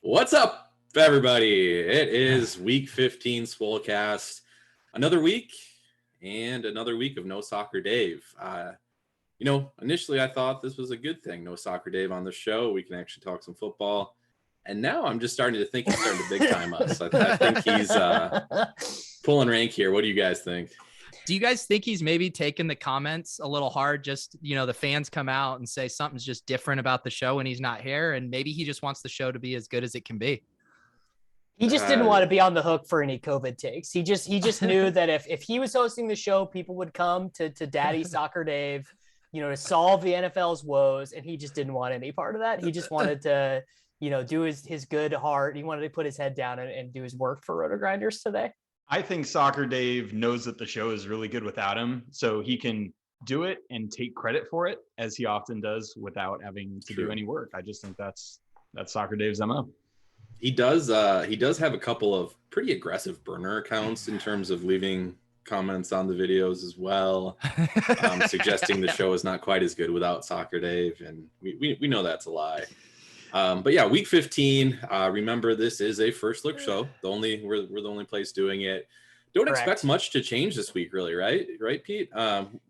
What's up, everybody? It is week 15 Swolecast. Another week and another week of No Soccer Dave. Initially I thought this was a good thing. No Soccer Dave on the show. We can actually talk some football. And now I'm just starting to think he's starting to big time us. I think he's pulling rank here. What do you guys think? Do you guys think he's maybe taking the comments a little hard? Just, the fans come out and say something's just different about the show when he's not here. And maybe he just wants the show to be as good as it can be. He just didn't want to be on the hook for any COVID takes. He just knew that if he was hosting the show, people would come to Daddy Soccer Dave, to solve the NFL's woes. And he just didn't want any part of that. He just wanted to, do his good heart. He wanted to put his head down and do his work for Roto Grinders today. I think Soccer Dave knows that the show is really good without him, so he can do it and take credit for it, as he often does, without having to do any work. I just think that's Soccer Dave's MO. He does have a couple of pretty aggressive burner accounts in terms of leaving comments on the videos as well, suggesting the show is not quite as good without Soccer Dave, and we know that's a lie. But yeah, week 15. Remember, this is a first look show. We're the only place doing it. Don't Correct. Expect much to change this week, really, right? Right, Pete?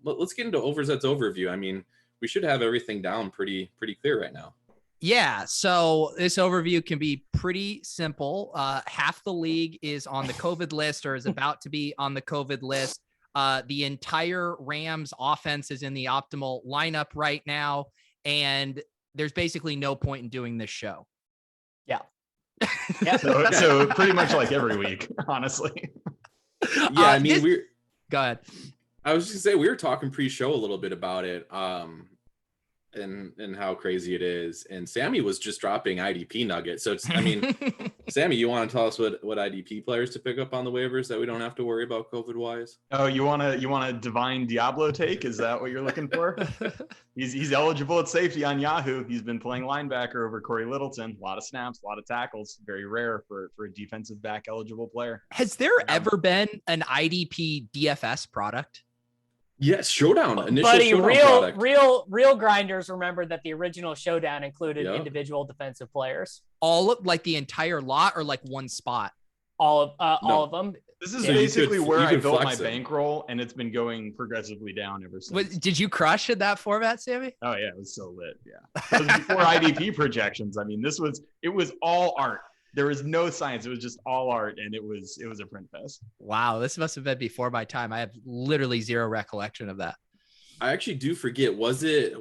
Let's get into Overzet's overview. I mean, we should have everything down pretty clear right now. Yeah. So this overview can be pretty simple. Half the league is on the COVID list or is about to be on the COVID list. The entire Rams offense is in the optimal lineup right now, and there's basically no point in doing this show. Yeah. So pretty much like every week, honestly. Yeah, Go ahead. I was just gonna say, we were talking pre-show a little bit about it, and how crazy it is. And Sammy was just dropping IDP nuggets. So Sammy, you want to tell us what IDP players to pick up on the waivers that we don't have to worry about COVID wise? Oh, you want a divine Diablo take? Is that what you're looking for? He's eligible at safety on Yahoo. He's been playing linebacker over Corey Littleton. A lot of snaps, a lot of tackles. Very rare for a defensive back eligible player. Has there ever been an IDP DFS product? Yes, Showdown. Initial Buddy, Showdown product. real grinders remember that the original Showdown included individual defensive players. All of the entire lot, or like one spot? All of them. This is basically where I built my it. bankroll, and it's been going progressively down ever since. Did you crush in that format, Sammy? Oh yeah, it was so lit. Yeah, it was before IDP projections. I mean, it was all art. There was no science. It was just all art, and it was a print fest. Wow, this must have been before my time. I have literally zero recollection of that. I actually do forget. Was it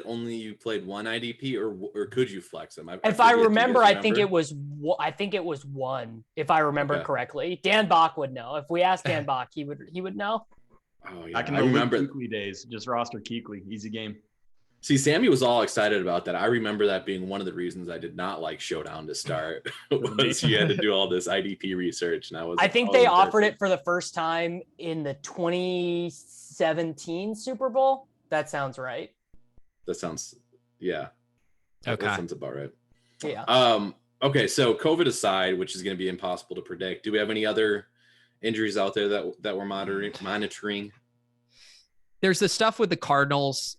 only you played one IDP, or could you flex them? If I remember, I think it was one. If I remember correctly, Dan Bach would know. If we asked Dan Bach, he would know. Oh yeah, I remember Keekly days. Just roster Keekly, easy game. See, Sammy was all excited about that. I remember that being one of the reasons I did not like Showdown to start. Was you had to do all this IDP research, and I think they offered it for the first time in the 2017 Super Bowl. That sounds right. That sounds, yeah. Okay. That sounds about right. Yeah. Okay, so COVID aside, which is going to be impossible to predict, do we have any other injuries out there that we're monitoring? There's the stuff with the Cardinals.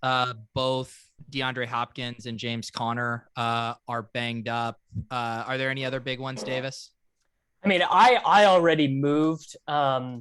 Both DeAndre Hopkins and James Conner are banged up. Are there any other big ones, Davis? I mean, I already moved. I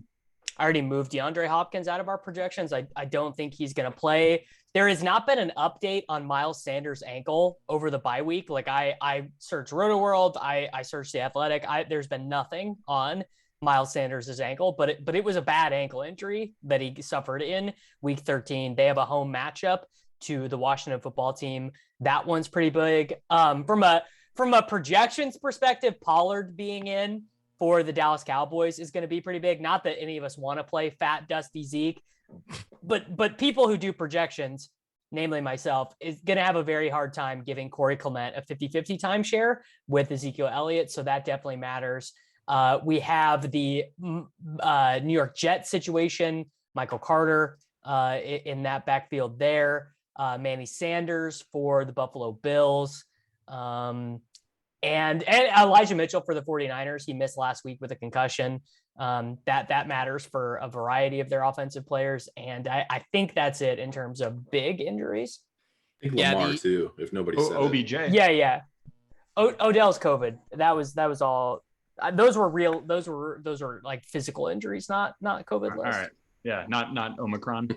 already moved DeAndre Hopkins out of our projections. I don't think he's going to play. There has not been an update on Miles Sanders' ankle over the bye week. Like I searched Roto World. I searched The Athletic. There's been nothing on Miles Sanders' ankle, but it was a bad ankle injury that he suffered in week 13. They have a home matchup to the Washington football team. That one's pretty big. From a projections perspective, Pollard being in for the Dallas Cowboys is going to be pretty big. Not that any of us want to play fat, dusty Zeke, but people who do projections, namely myself, is going to have a very hard time giving Corey Clement a 50-50 timeshare with Ezekiel Elliott. So that definitely matters. We have the New York Jets situation, Michael Carter in that backfield there, Manny Sanders for the Buffalo Bills, and Elijah Mitchell for the 49ers. He missed last week with a concussion. That matters for a variety of their offensive players. And I think that's it in terms of big injuries. I think Lamar too, if nobody said OBJ. Yeah. Odell's COVID. That was all. Those were real. Those were like physical injuries, not COVID list. All right. Yeah. Not Omicron.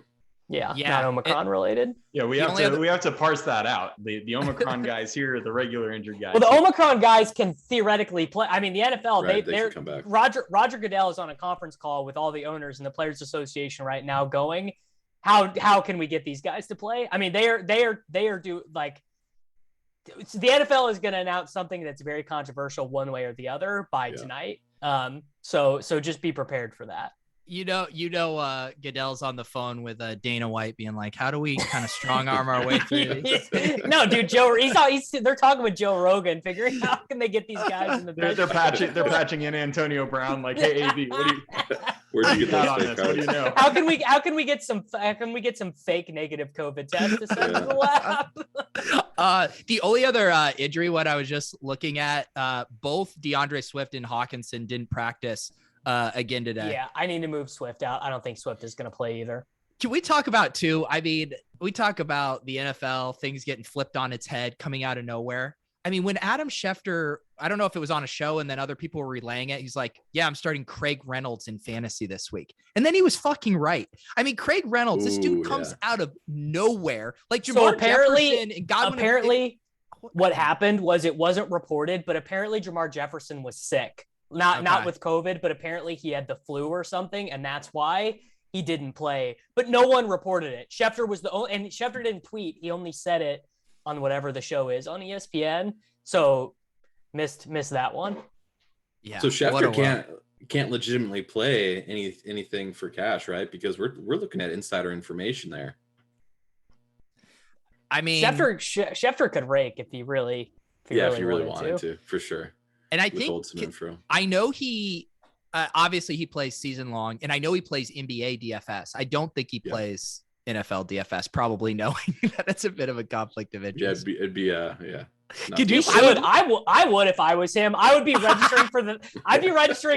Yeah. Not Omicron related. Yeah. We have to parse that out. The Omicron guys here, the regular injured guys. Well, the Omicron guys can theoretically play. I mean, the NFL, Right, they're come back. Roger Goodell is on a conference call with all the owners and the Players Association right now going, how can we get these guys to play? I mean, they are the NFL is going to announce something that's very controversial one way or the other by tonight. So just be prepared for that. Goodell's on the phone with Dana White being like, how do we kind of strong arm our way through this? No, dude, they're talking with Joe Rogan, figuring out how can they get these guys in the bench. They're patching in Antonio Brown like, hey, AB, Where'd you get on those this? What do you know? How can we get some fake negative COVID tests to send to the lab? The only other injury one I was just looking at, both DeAndre Swift and Hawkinson didn't practice again today. Yeah, I need to move Swift out. I don't think Swift is going to play either. Can we talk about too? I mean, we talk about the NFL, things getting flipped on its head, coming out of nowhere. I mean, when Adam Schefter, I don't know if it was on a show and then other people were relaying it. He's like, yeah, I'm starting Craig Reynolds in fantasy this week. And then he was fucking right. I mean, Craig Reynolds, this dude comes out of nowhere. Like Jamar Jefferson and Godwin. Apparently what happened was it wasn't reported, but apparently Jamar Jefferson was sick. Not with COVID, but apparently he had the flu or something. And that's why he didn't play, but no one reported it. Schefter was and Schefter didn't tweet. He only said it on whatever the show is on ESPN. So missed that one. Yeah. So Schefter can't legitimately play anything for cash, right? Because we're looking at insider information there. I mean, Schefter could rake if he really wanted to, for sure. And I think I know he obviously he plays season long, and I know he plays NBA DFS. I don't think he plays NFL DFS, probably knowing that it's a bit of a conflict of interest. Yeah, it'd be Could you? I would if I was him. I would be registering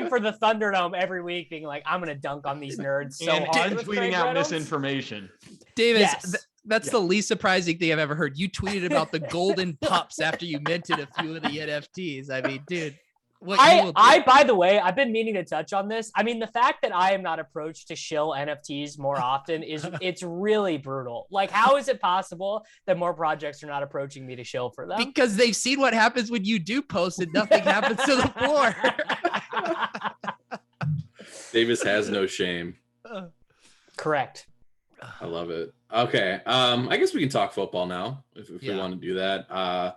for the Thunderdome every week, being like, I'm gonna dunk on these nerds so hard. Tweeting out misinformation. Davis, that's the least surprising thing I've ever heard. You tweeted about the golden pups after you minted a few of the NFTs. I mean, dude. By the way, I've been meaning to touch on this. I mean, the fact that I am not approached to shill NFTs more often it's really brutal. Like, how is it possible that more projects are not approaching me to shill for them? Because they've seen what happens when you do post and nothing happens to the floor. Davis has no shame. Correct. I love it. Okay. I guess we can talk football now if we want to do that.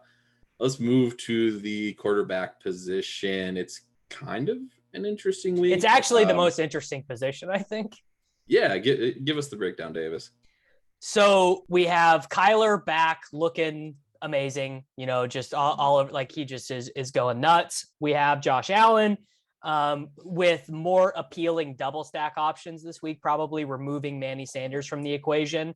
Let's move to the quarterback position. It's kind of an interesting week. It's actually the most interesting position, I think. Yeah, give us the breakdown, Davis. So we have Kyler back looking amazing, just all of, like, he just is going nuts. We have Josh Allen with more appealing double stack options this week, probably removing Manny Sanders from the equation.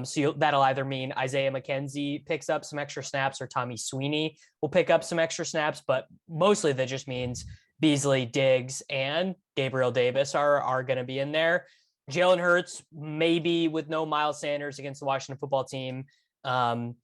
So that'll either mean Isaiah McKenzie picks up some extra snaps or Tommy Sweeney will pick up some extra snaps, but mostly that just means Beasley, Diggs, and Gabriel Davis are going to be in there. Jalen Hurts, maybe with no Miles Sanders against the Washington football team. And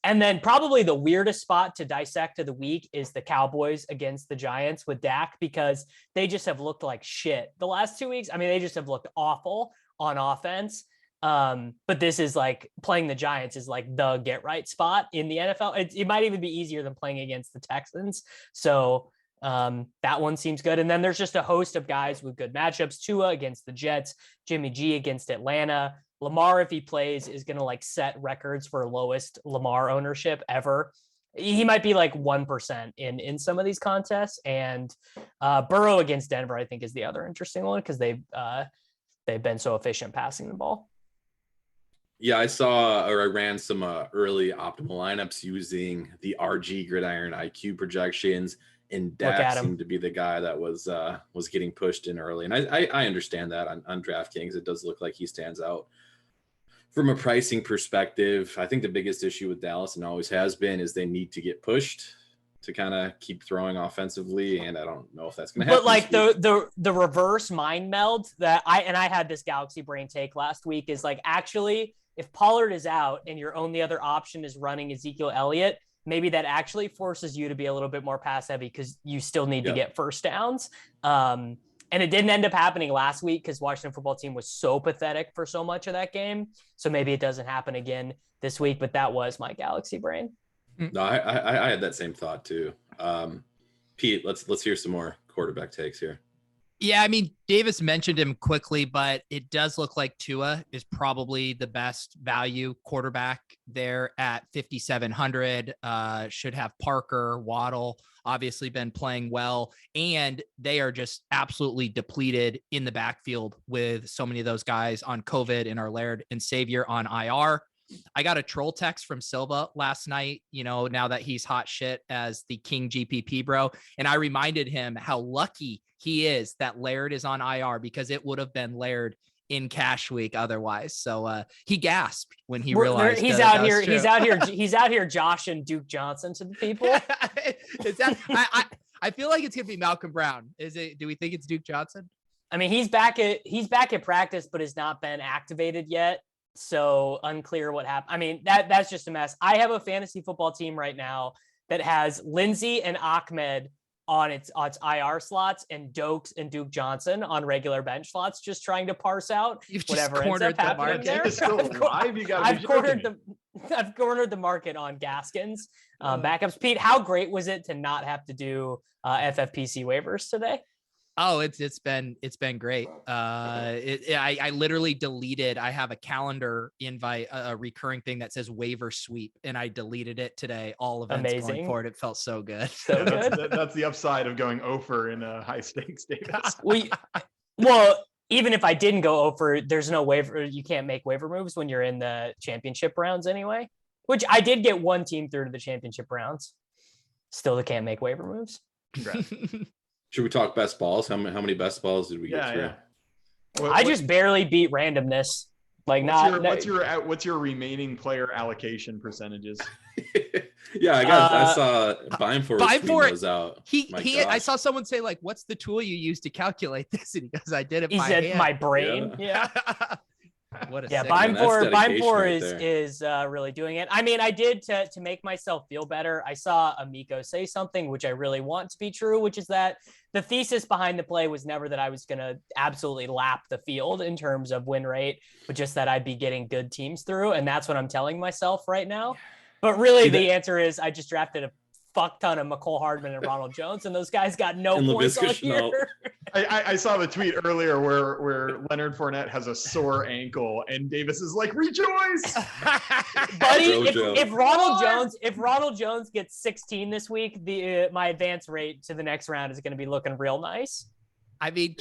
then probably the weirdest spot to dissect of the week is the Cowboys against the Giants with Dak, because they just have looked like shit the last 2 weeks. I mean, they just have looked awful on offense. But this is like playing the Giants is like the get right spot in the NFL. It might even be easier than playing against the Texans. So that one seems good. And then there's just a host of guys with good matchups. Tua against the Jets, Jimmy G against Atlanta. Lamar, if he plays, is going to like set records for lowest Lamar ownership ever. He might be like 1% in some of these contests. And Burrow against Denver, I think, is the other interesting one because they've been so efficient passing the ball. Yeah, I ran some early optimal lineups using the RG Gridiron IQ projections, and Dak seemed to be the guy that was getting pushed in early. And I understand that on DraftKings, it does look like he stands out from a pricing perspective. I think the biggest issue with Dallas, and always has been, is they need to get pushed to kind of keep throwing offensively, and I don't know if that's going to happen. But like the reverse mind meld that I had this Galaxy Brain take last week is like, actually, if Pollard is out and your only other option is running Ezekiel Elliott, maybe that actually forces you to be a little bit more pass heavy because you still need to get first downs. And it didn't end up happening last week because Washington football team was so pathetic for so much of that game. So maybe it doesn't happen again this week, but that was my galaxy brain. No, I had that same thought too. Pete, let's hear some more quarterback takes here. Yeah, I mean, Davis mentioned him quickly, but it does look like Tua is probably the best value quarterback there at 5,700. Should have Parker, Waddle, obviously been playing well, and they are just absolutely depleted in the backfield with so many of those guys on COVID and our Laird and Savior on IR. I got a troll text from Silva last night, now that he's hot shit as the King GPP bro. And I reminded him how lucky he is that Laird is on IR because it would have been Laird in cash week otherwise. So he gasped when he realized he's out here. He's out here joshing Duke Johnson to the people. I feel like it's going to be Malcolm Brown. Do we think it's Duke Johnson? I mean, he's back at practice, but has not been activated yet. So unclear what happened. I mean, that's just a mess. I have a fantasy football team right now that has Lindsey and Ahmed on its IR slots and Dokes and Duke Johnson on regular bench slots, just trying to parse out whatever ends up happening there. I've cornered the market on Gaskins backups. Pete, how great was it to not have to do FFPC waivers today? Oh, it's been great. I literally deleted. I have a calendar invite, a recurring thing that says waiver sweep, and I deleted it today. All events going forward. It felt so good. So good. That's the upside of going over in a high stakes Davis. Well, even if I didn't go over, there's no waiver. You can't make waiver moves when you're in the championship rounds anyway. Which I did get one team through to the championship rounds. Still, they can't make waiver moves. Congrats. Should we talk best balls? How many best balls did we get through? Yeah. I just barely beat randomness. What's your remaining player allocation percentages? I saw Bime4 those out. I saw someone say, like, what's the tool you use to calculate this? And he goes, I did it. He said, my brain. Yeah. Bime4 is really doing it. I mean, I did to make myself feel better. I saw Amico say something which I really want to be true, which is that the thesis behind the play was never that I was going to absolutely lap the field in terms of win rate, but just that I'd be getting good teams through. And that's what I'm telling myself right now. But really, the answer is I just drafted a fuck ton of McCole Hardman and Ronald Jones, and those guys got no points all year. I saw the tweet earlier where Leonard Fournette has a sore ankle, and Davis is like, "Rejoice, buddy!" If Ronald Jones gets 16 this week, my advance rate to the next round is going to be looking real nice. I mean,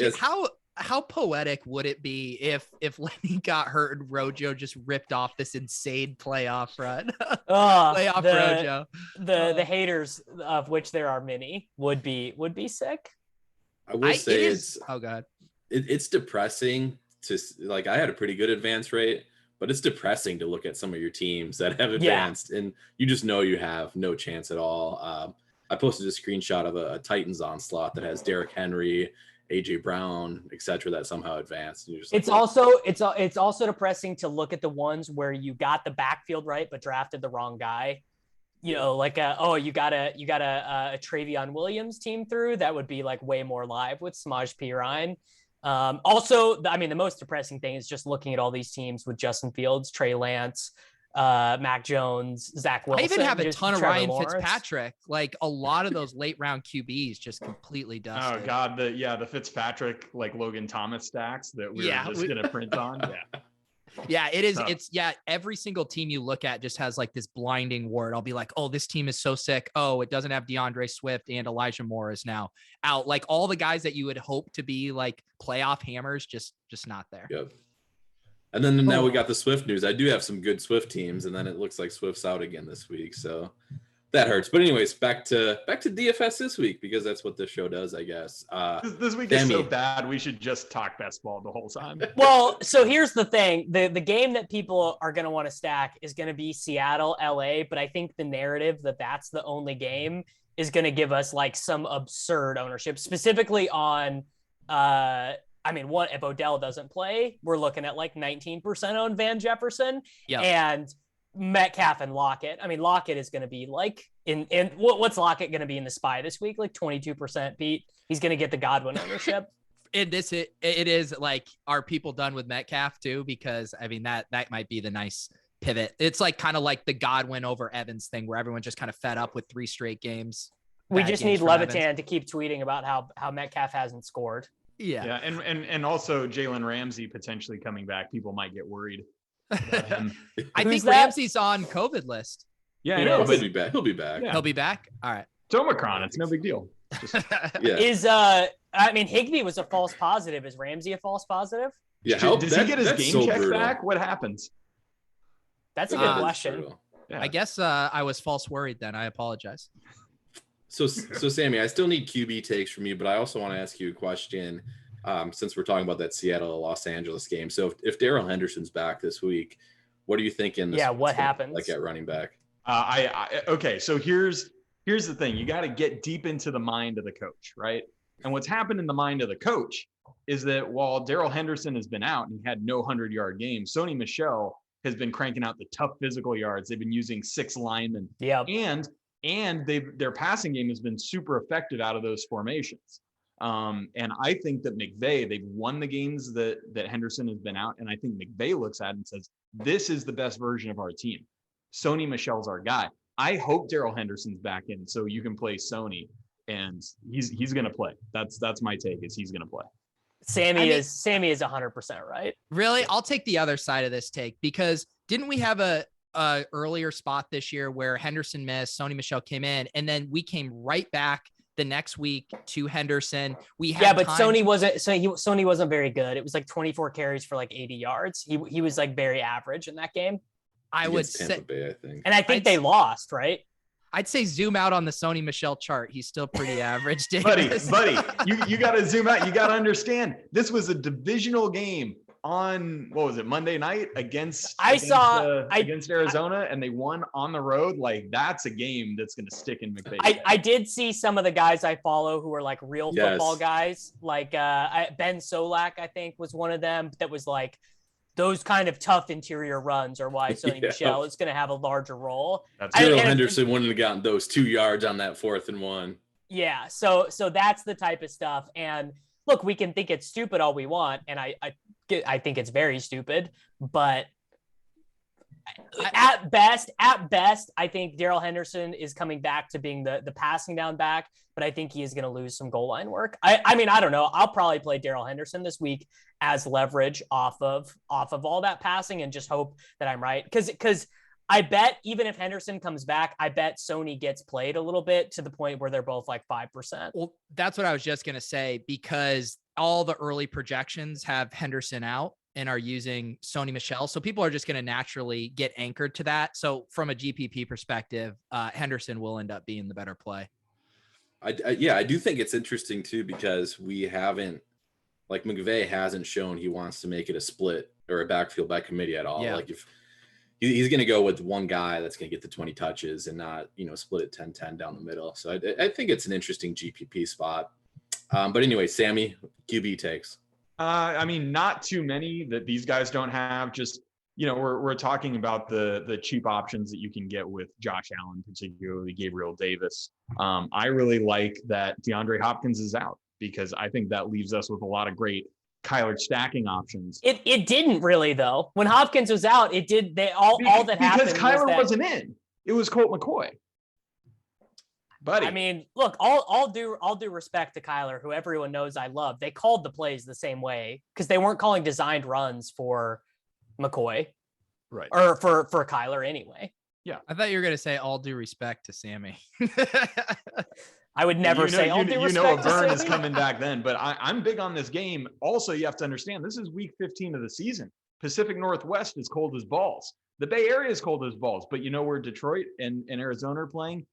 how poetic would it be if Lenny got hurt and Rojo just ripped off this insane playoff run? Rojo. The haters, of which there are many, would be sick. I will say it's depressing to like. I had a pretty good advance rate, but it's depressing to look at some of your teams that have advanced and you just know you have no chance at all. I posted a screenshot of a Titans onslaught that has Derrick Henry, AJ Brown, etc. that somehow advanced. And you're just it's also depressing to look at the ones where you got the backfield right but drafted the wrong guy. You know, you got a Travion Williams team through that would be like way more live with Samaj P. Ryan. Also, I mean, the most depressing thing is just looking at all these teams with Justin Fields, Trey Lance, Mac Jones, Zach Wilson. I even have a ton of Ryan Lawrence. Fitzpatrick. Like a lot of those late round QBs just completely dusted. Oh God, the Fitzpatrick like Logan Thomas stacks that we're just gonna print on. Yeah, it is. It's every single team you look at just has like this blinding word. I'll be like, oh, this team is so sick. Oh, it doesn't have DeAndre Swift and Elijah Moore is now out. Like all the guys that you would hope to be like playoff hammers, just not there. Yep. And then now we got the Swift news. I do have some good Swift teams, and then it looks like Swift's out again this week. So that hurts. But anyways, back to DFS this week, because that's what this show does, I guess. This week is so bad, we should just talk best ball the whole time. Well, so here's the thing. The game that people are going to want to stack is going to be Seattle, LA, but I think the narrative that that's the only game is going to give us like some absurd ownership, specifically on if Odell doesn't play, we're looking at like 19% on Van Jefferson. Yeah. And Metcalf and Lockett. I mean, Lockett is going to be like what's Lockett going to be in the SPY this week? Like 22%, Pete. He's going to get the Godwin ownership. It is like, are people done with Metcalf too? Because I mean, that might be the nice pivot. It's like kind of like the Godwin over Evans thing where everyone just kind of fed up with 3 straight games. We just need Levitan to keep tweeting about how Metcalf hasn't scored. Yeah. And also Jalen Ramsey potentially coming back. People might get worried about him. I think Ramsey's on COVID list. Yeah, I know. He'll be back. He'll be back. Yeah. He'll be back. All right. It's Omicron. It's no big deal. I mean, Higbee was a false positive. Is Ramsey a false positive? Yeah. Does he get his game check back? What happens? That's a good question. Yeah. I guess I was false worried then. I apologize. So Sammy, I still need QB takes from you, but I also want to ask you a question since we're talking about that Seattle-Los Angeles game. So if Darrell Henderson's back this week, what are you thinking? What happens? Like at running back? Okay, so here's the thing. You got to get deep into the mind of the coach, right? And what's happened in the mind of the coach is that while Darrell Henderson has been out and he had no 100-yard game, Sony Michel has been cranking out the tough physical yards. They've been using 6 linemen. Yeah. And their passing game has been super effective out of those formations. And I think that they've won the games that Henderson has been out. And I think McVay looks at it and says, this is the best version of our team. Sony Michel's our guy. I hope Darrell Henderson's back in so you can play Sony, and he's going to play. That's my take, is he's going to play. Sammy is 100% right. Really? I'll take the other side of this take, because didn't we have a earlier spot this year where Henderson missed, Sony Michel came in, and then we came right back the next week to Henderson. Sony wasn't very good. It was like 24 carries for like 80 yards. He was like very average in that game. I would say, Bay, I think. And I think they lost, right? I'd say zoom out on the Sony Michel chart. He's still pretty average. buddy, you got to zoom out. You got to understand, this was a divisional game on, what was it, Monday night against Arizona, and they won on the road. Like, that's a game that's going to stick in McVay's I did see some of the guys I follow who are like real football guys, like Ben Solak, I think, was one of them, that was like, those kind of tough interior runs are why Sony Michel is going to have a larger role. Darrell Henderson wouldn't have gotten those 2 yards on that 4th and 1. Yeah. So that's the type of stuff. And look, we can think it's stupid all we want. And I think it's very stupid, but at best, I think Darrell Henderson is coming back to being the passing down back, but I think he is going to lose some goal line work. I mean, I don't know. I'll probably play Darrell Henderson this week as leverage off of all that passing, and just hope that I'm right. Because I bet even if Henderson comes back, I bet Sony gets played a little bit to the point where they're both like 5%. Well, that's what I was just going to say, because all the early projections have Henderson out and are using Sony Michel. So people are just going to naturally get anchored to that. So from a GPP perspective, Henderson will end up being the better play. I do think it's interesting too, because we haven't, like, McVay hasn't shown he wants to make it a split or a backfield by committee at all. Yeah. Like, if he's going to go with one guy that's going to get the 20 touches and not, split it 10-10 down the middle. So I think it's an interesting GPP spot. But anyway, Sammy, QB takes. I mean, not too many that these guys don't have. Just, we're talking about the cheap options that you can get with Josh Allen, particularly Gabriel Davis. I really like that DeAndre Hopkins is out, because I think that leaves us with a lot of great Kyler stacking options. It didn't really, though. When Hopkins was out, it did. All that happened because Kyler wasn't in. It was Colt McCoy. Buddy. I mean, look, all due respect to Kyler, who everyone knows I love. They called the plays the same way, because they weren't calling designed runs for McCoy, right? Or for Kyler anyway. Yeah, I thought you were going to say all due respect to Sammy. I would never say all due respect. A burn is coming back then, but I'm big on this game. Also, you have to understand, this is week 15 of the season. Pacific Northwest is cold as balls. The Bay Area is cold as balls, but you know where Detroit and Arizona are playing?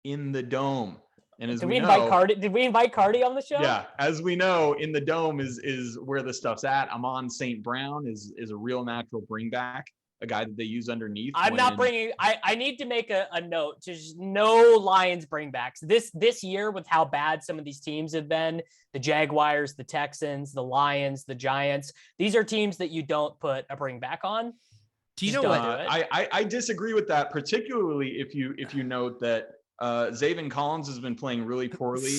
In the Dome. And as did we invite Cardi on the show? Yeah, as we know, in the Dome is where the stuff's at. Amon St. Brown is a real natural bring back, a guy that they use underneath. I'm not bringing. I need to make a note. Just no Lions bringbacks this year, with how bad some of these teams have been. The Jaguars, the Texans, the Lions, the Giants. These are teams that you don't put a bring back on. Do you Just know don't what? do it. I disagree with that, particularly if you note that Zaven Collins has been playing really poorly.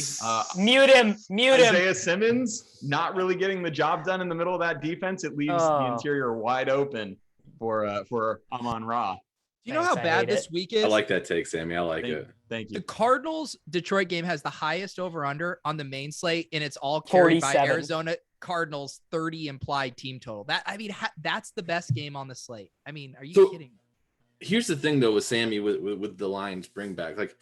Mute him. Isaiah Simmons not really getting the job done in the middle of that defense. It leaves the interior wide open for Amon-Ra. Do you know Thanks, how I bad hate this it. week is? I like that take, Sammy. I like it. Thank The you. Cardinals Detroit game has the highest over under on the main slate, and it's all carried by 47. Arizona Cardinals 30 implied team total. That's the best game on the slate. I mean, are you kidding? Here's the thing though with Sammy with the Lions bring back. Like,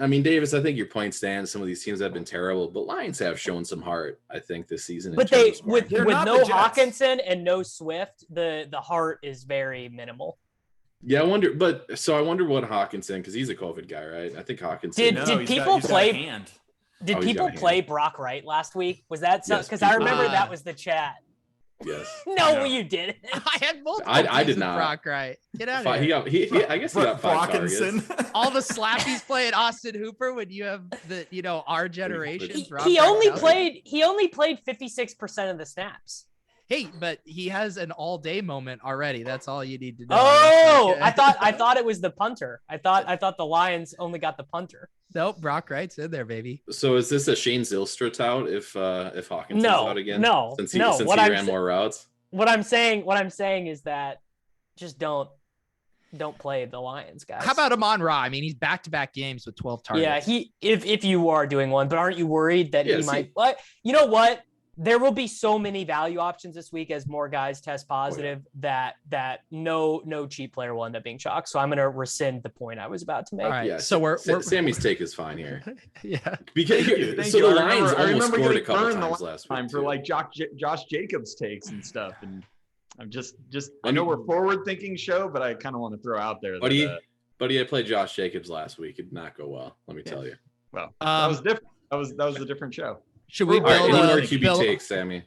I mean, Davis, I think your point stands. Some of these teams have been terrible, but Lions have shown some heart, I think, this season. But they with They're no not the Jets. Hawkinson and no Swift, the heart is very minimal. Yeah, I wonder what Hawkinson, because he's a COVID guy, right? I think Hawkinson. Did people play? Hand. Did Oh, he's people got a play hand. Brock Wright last week? Was that Yes, because I people remember did. that was the chat? Yes. No, you didn't. I had multiple. I did teams with not. Brock Wright. Get out of He here. got, I guess he got 5 targets. Brockinson. All the slappies play at Austin Hooper when you have our generation. He only played 56% of the snaps. Hey, but he has an all-day moment already. That's all you need to know. Oh, Okay. I thought it was the punter. I thought the Lions only got the punter. Nope, Brock Wright's in there, baby. So is this a Shane Zylstra tout if Hawkinson's out again? No. Since he What I'm ran more routes. What I'm saying is that just don't play the Lions, guys. How about Amon-Ra? I mean, he's back-to-back games with 12 targets. Yeah, if you are doing one, but aren't you worried that Yeah, he might? What you know what? There will be so many value options this week as more guys test positive that no cheap player will end up being chalked. So I'm going to rescind the point I was about to make. All right. Yeah, So we're Sammy's take is fine here. yeah. Because Thank so you. the Lions I almost remember scored a getting couple burned the times last last time week for too. like Josh Jacobs takes and stuff, and I'm just I know we're forward thinking show, but I kind of want to throw out there that Buddy, I played Josh Jacobs last week. It did not go well. Let me tell you. well, that was different. That was a different show. Should we All right, build any more a QB takes, Sammy?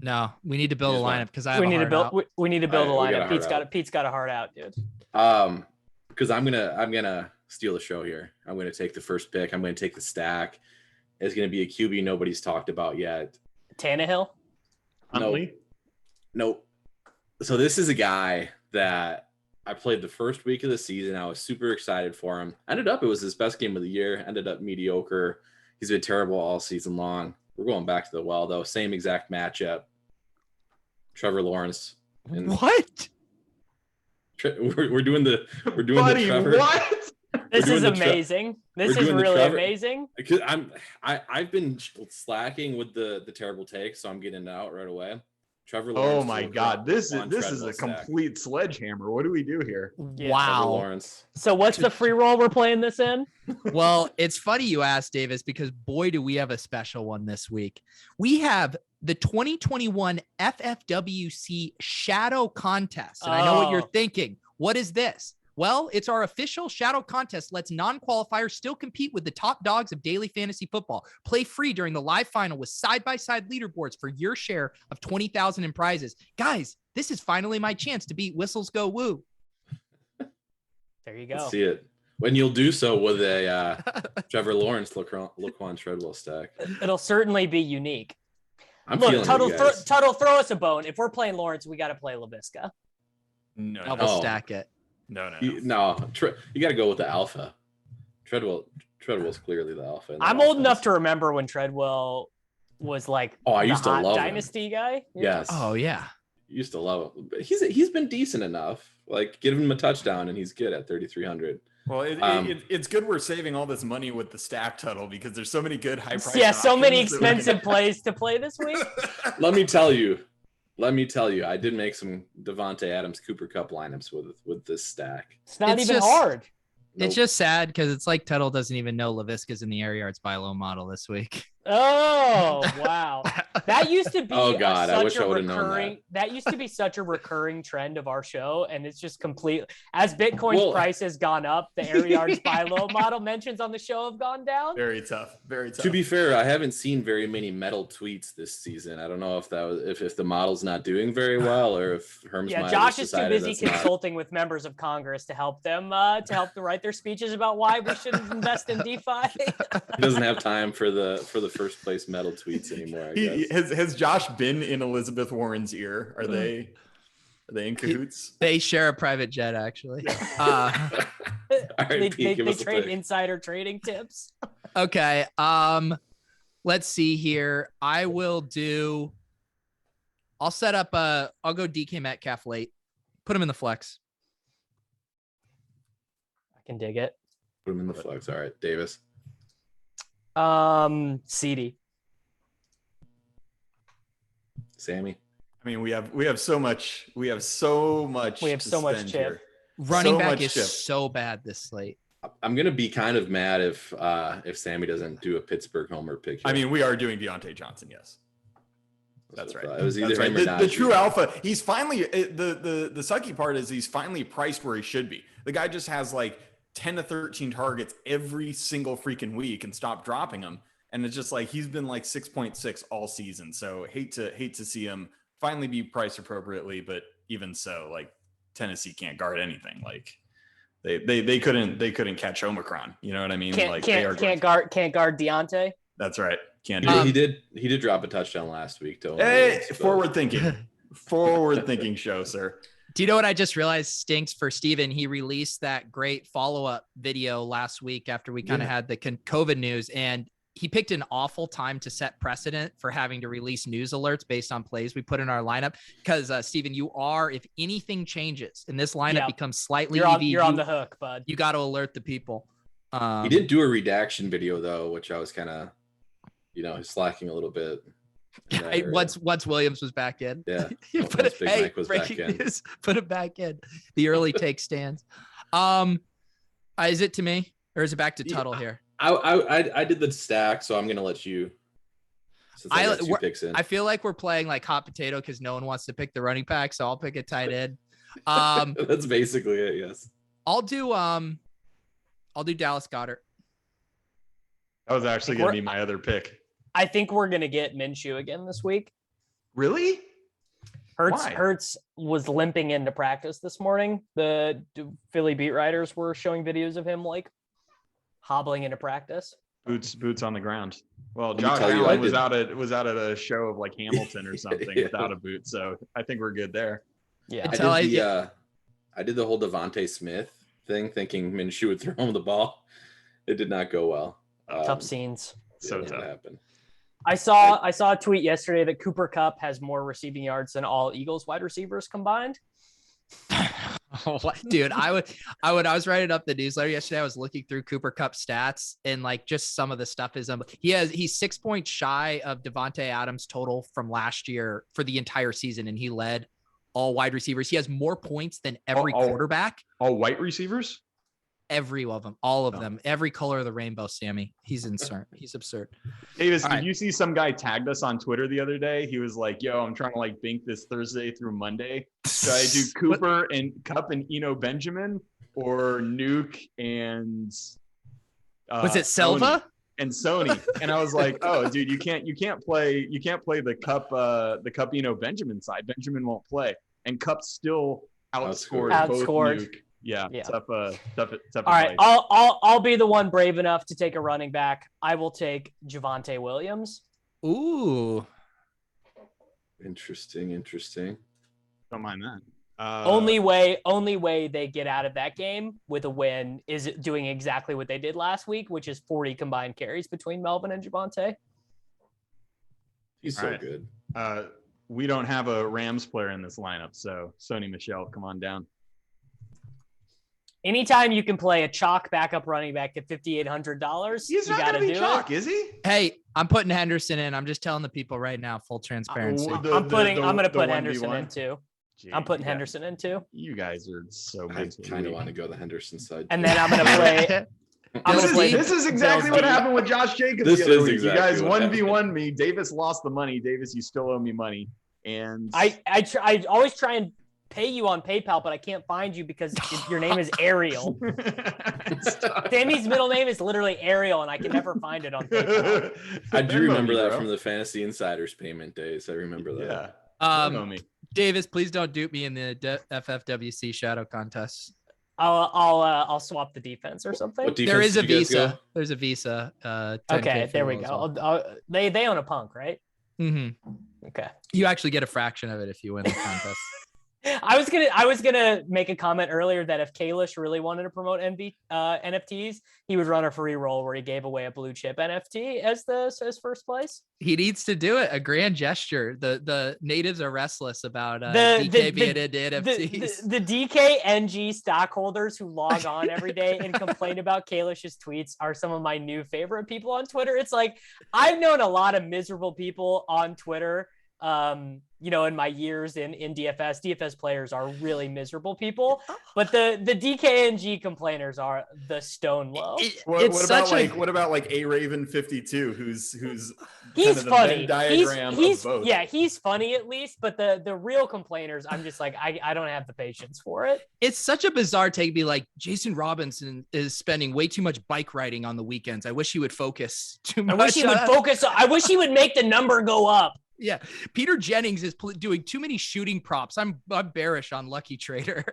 No, we need to build a Here's lineup because I have We a need to hard build. out. We need to build a All right, we got a lineup. hard out. Pete's got a heart out, dude. Because I'm gonna steal the show here. I'm gonna take the first pick. I'm gonna take the stack. It's gonna be a QB nobody's talked about yet. Tannehill. Huntley? Nope. So this is a guy that I played the first week of the season. I was super excited for him. Ended up, it was his best game of the year. Ended up mediocre. He's been terrible all season long. We're going back to the well, though. Same exact matchup. Trevor Lawrence. What? We're doing the Buddy, the Trevor. what? This doing is the amazing. This we're is doing the really Trevor- amazing. Because I've been slacking with the terrible take, so I'm getting it out right away. Trevor Lawrence. Oh my God, this on is a Treadwell stack. complete sledgehammer. What do we do here? Yeah. Trevor Wow. Lawrence. So what's the free roll we're playing this in? Well, it's funny you asked, Davis, because boy, do we have a special one this week. We have the 2021 FFWC Shadow Contest. And I know what you're Oh. thinking. What is this? Well, it's our official Shadow Contest. Lets non-qualifiers still compete with the top dogs of daily fantasy football. Play free during the live final with side-by-side leaderboards for your share of 20,000 in prizes. Guys, this is finally my chance to beat Whistles Go Woo. There you go. Let's see it. When you'll do so with a Trevor Lawrence Laquan Treadwell stack. It'll certainly be unique. I'm Look, feeling Tuttle, you guys. Tuttle, throw us a bone. If we're playing Lawrence, we got to play LaVisca. No, Double no, Oh. stack it. no. You got to go with the alpha. Treadwell's clearly the alpha. in the I'm old offense. enough to remember when Treadwell was like Oh, I the used to hot love him. dynasty guy. Yes. Oh, yeah. Used to love him. But he's been decent enough. Like, give him a touchdown and he's good at 3,300. Well, Um, it's good we're saving all this money with the stack Tuttle because there's so many good high price. Yeah, so many options that we can- expensive plays to play this week. Let me tell you, I did make some Devontae Adams Cooper Cup lineups with this stack. It's not It's even just- hard. It's Nope. just sad because it's like Tuttle doesn't even know LaVisca's in the air yards by low model this week. Oh wow, that used to be Oh, God, I wish such I a would've known recurring. That used to be such a recurring trend of our show, and it's just complete. As Bitcoin's Well- price has gone up, the air yards by low model mentions on the show have gone down. Very tough. Very tough. To be fair, I haven't seen very many metal tweets this season. I don't know if that was if the model's not doing very well or if Herms Yeah, might have Josh just is too decided busy that's not- consulting with members of Congress to help them write their speeches about why we shouldn't invest in DeFi. He doesn't have time for the first place metal tweets anymore. I guess. Has Josh been in Elizabeth Warren's ear? Are they? Are they in cahoots? They share a private jet, actually. All right, Pete, give they us a trade pick. insider trading tips. Okay. Let's see here. I'll set up I'll go DK Metcalf late. Put him in the flex. I can dig it. Put him in the flex. All right, Davis. CD. Sammy. I mean, we have so much. We have so much. We have to so much spend chip. here. Running So back much is chip. so bad this slate. I'm gonna be kind of mad if Sammy doesn't do a Pittsburgh homer pick. I mean, we are doing Deontay Johnson. Yes, that's right. It was either That's right. him or The Najee. true alpha. He's finally the sucky part is he's finally priced where he should be. The guy just has like 10 to 13 targets every single freaking week and stop dropping them. And it's just like he's been like 6.6 all season. So hate to see him finally be priced appropriately. But even so, like Tennessee can't guard anything. Like they couldn't catch Omicron. You know what I mean? Can't guard Deontay. That's right. Can't do it. He did drop a touchdown last week to Hey, forward thinking show, sir. Do you know what I just realized stinks for Steven? He released that great follow-up video last week after we kind of had the COVID news, and he picked an awful time to set precedent for having to release news alerts based on plays we put in our lineup. Because Steven, if anything changes and this lineup becomes slightly you're on the hook, bud. You got to alert the people. He did do a redaction video though, which I was kind of, slacking a little bit. Once Williams was back in. Yeah. Put it back in. The early take stands. Is it to me or is it back to Tuttle here? I did the stack, so I'm gonna let you. Since I got 2 picks in. I feel like we're playing like hot potato because no one wants to pick the running back, so I'll pick a tight end. That's basically it. Yes. I'll do Dallas Goedert. That was actually going to be my other pick. I think we're going to get Minshew again this week. Really? Hurts was limping into practice this morning. The Philly beat writers were showing videos of him like hobbling into practice. Boots on the ground. Well, Josh Allen was out at a show of like Hamilton or something without a boot, so I think we're good there. Yeah, I did the whole Devontae Smith thing, thinking Minshew would throw him the ball. It did not go well. Tough scenes. So tough. Happened. I saw a tweet yesterday that Cooper Kupp has more receiving yards than all Eagles wide receivers combined. Dude, I was writing up the newsletter yesterday. I was looking through Cooper Kupp stats and like just some of the stuff is he's 6 points shy of Devontae Adams total from last year for the entire season, and he led all wide receivers. He has more points than every quarterback. All white receivers? Every of them, all of them, every color of the rainbow. Sammy, he's insane. He's absurd. Davis, did you see some guy tagged us on Twitter the other day? He was like, "Yo, I'm trying to like bank this Thursday through Monday. Should I do Cooper and Kupp and Eno Benjamin or Nuke and was it Silva and Sony?" And I was like, "Oh, dude, you can't play the Kupp Eno Benjamin side. Benjamin won't play, and Kupp still outscored both Nuke." Yeah. Tough. All right, I'll be the one brave enough to take a running back. I will take Javonte Williams. Ooh, interesting. Don't mind that. Only way they get out of that game with a win is doing exactly what they did last week, which is 40 combined carries between Melvin and Javonte. He's so good. We don't have a Rams player in this lineup, so Sony Michel, come on down. Anytime you can play a chalk backup running back at $5,800, he's not going to be chalk, is he? Hey, I'm putting Henderson in. I'm just telling the people right now, full transparency. I'm going to put Henderson 1v1? in too. Gee, I'm putting Henderson in too. You guys are so I good. kind of want to go the Henderson side. And then I'm going to play. This is exactly what happened with Josh Jacobs. This is exactly you guys what 1v1 me. Davis lost the money. Davis, you still owe me money. And I always try and pay you on PayPal, but I can't find you because your name is Ariel. Sammy's middle name is literally Ariel, and I can never find it on PayPal. I do remember that from the Fantasy Insiders payment days. I remember that. Yeah. Davis, please don't dupe me in the FFWC shadow contest. I'll swap the defense or something. There is a visa. There's a visa. Okay, there we go. They own a punk, right? Mm-hmm. Okay. You actually get a fraction of it if you win the contest. I was gonna make a comment earlier that if Kalish really wanted to promote NFTs, he would run a free roll where he gave away a blue chip NFT as his first place. He needs to do it. A grand gesture. The natives are restless about DK being into NFTs. The DKNG stockholders who log on every day and complain about Kalish's tweets are some of my new favorite people on Twitter. It's like I've known a lot of miserable people on Twitter. In my years in DFS players are really miserable people, but the DKNG complainers are the stone low. What about A Raven 52, who's he's funny. He's both. Yeah, he's funny at least, but the real complainers, I'm just like, I don't have the patience for it. It's such a bizarre take to be like, Jason Robinson is spending way too much bike riding on the weekends. I wish he would focus too much. I wish he would make the number go up. Yeah, Peter Jennings is doing too many shooting props. I'm bearish on Lucky Trader.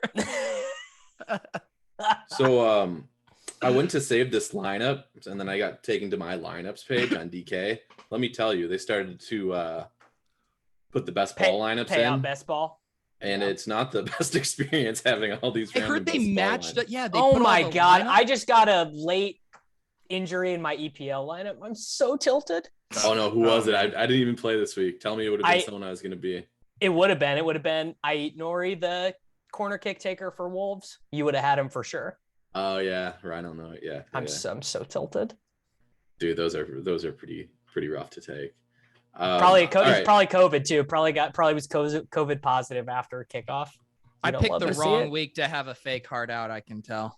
So I went to save this lineup, and then I got taken to my lineups page on DK. Let me tell you, they started to put the best ball lineups pay in. Out best ball. And it's not the best experience having all these. I heard they matched it. Yeah. Oh my God. I just got a late injury in my EPL lineup. I'm so tilted. Oh no, who was it? I didn't even play this week. Tell me it would have been someone I was going to be. It would have been Ait Nori, the corner kick taker for Wolves. You would have had him for sure. Oh yeah, I don't know. Yeah, I'm so tilted. Dude, those are pretty rough to take. Probably COVID too. Probably was COVID positive after kickoff. I picked the wrong week to have a fake heart out. I can tell.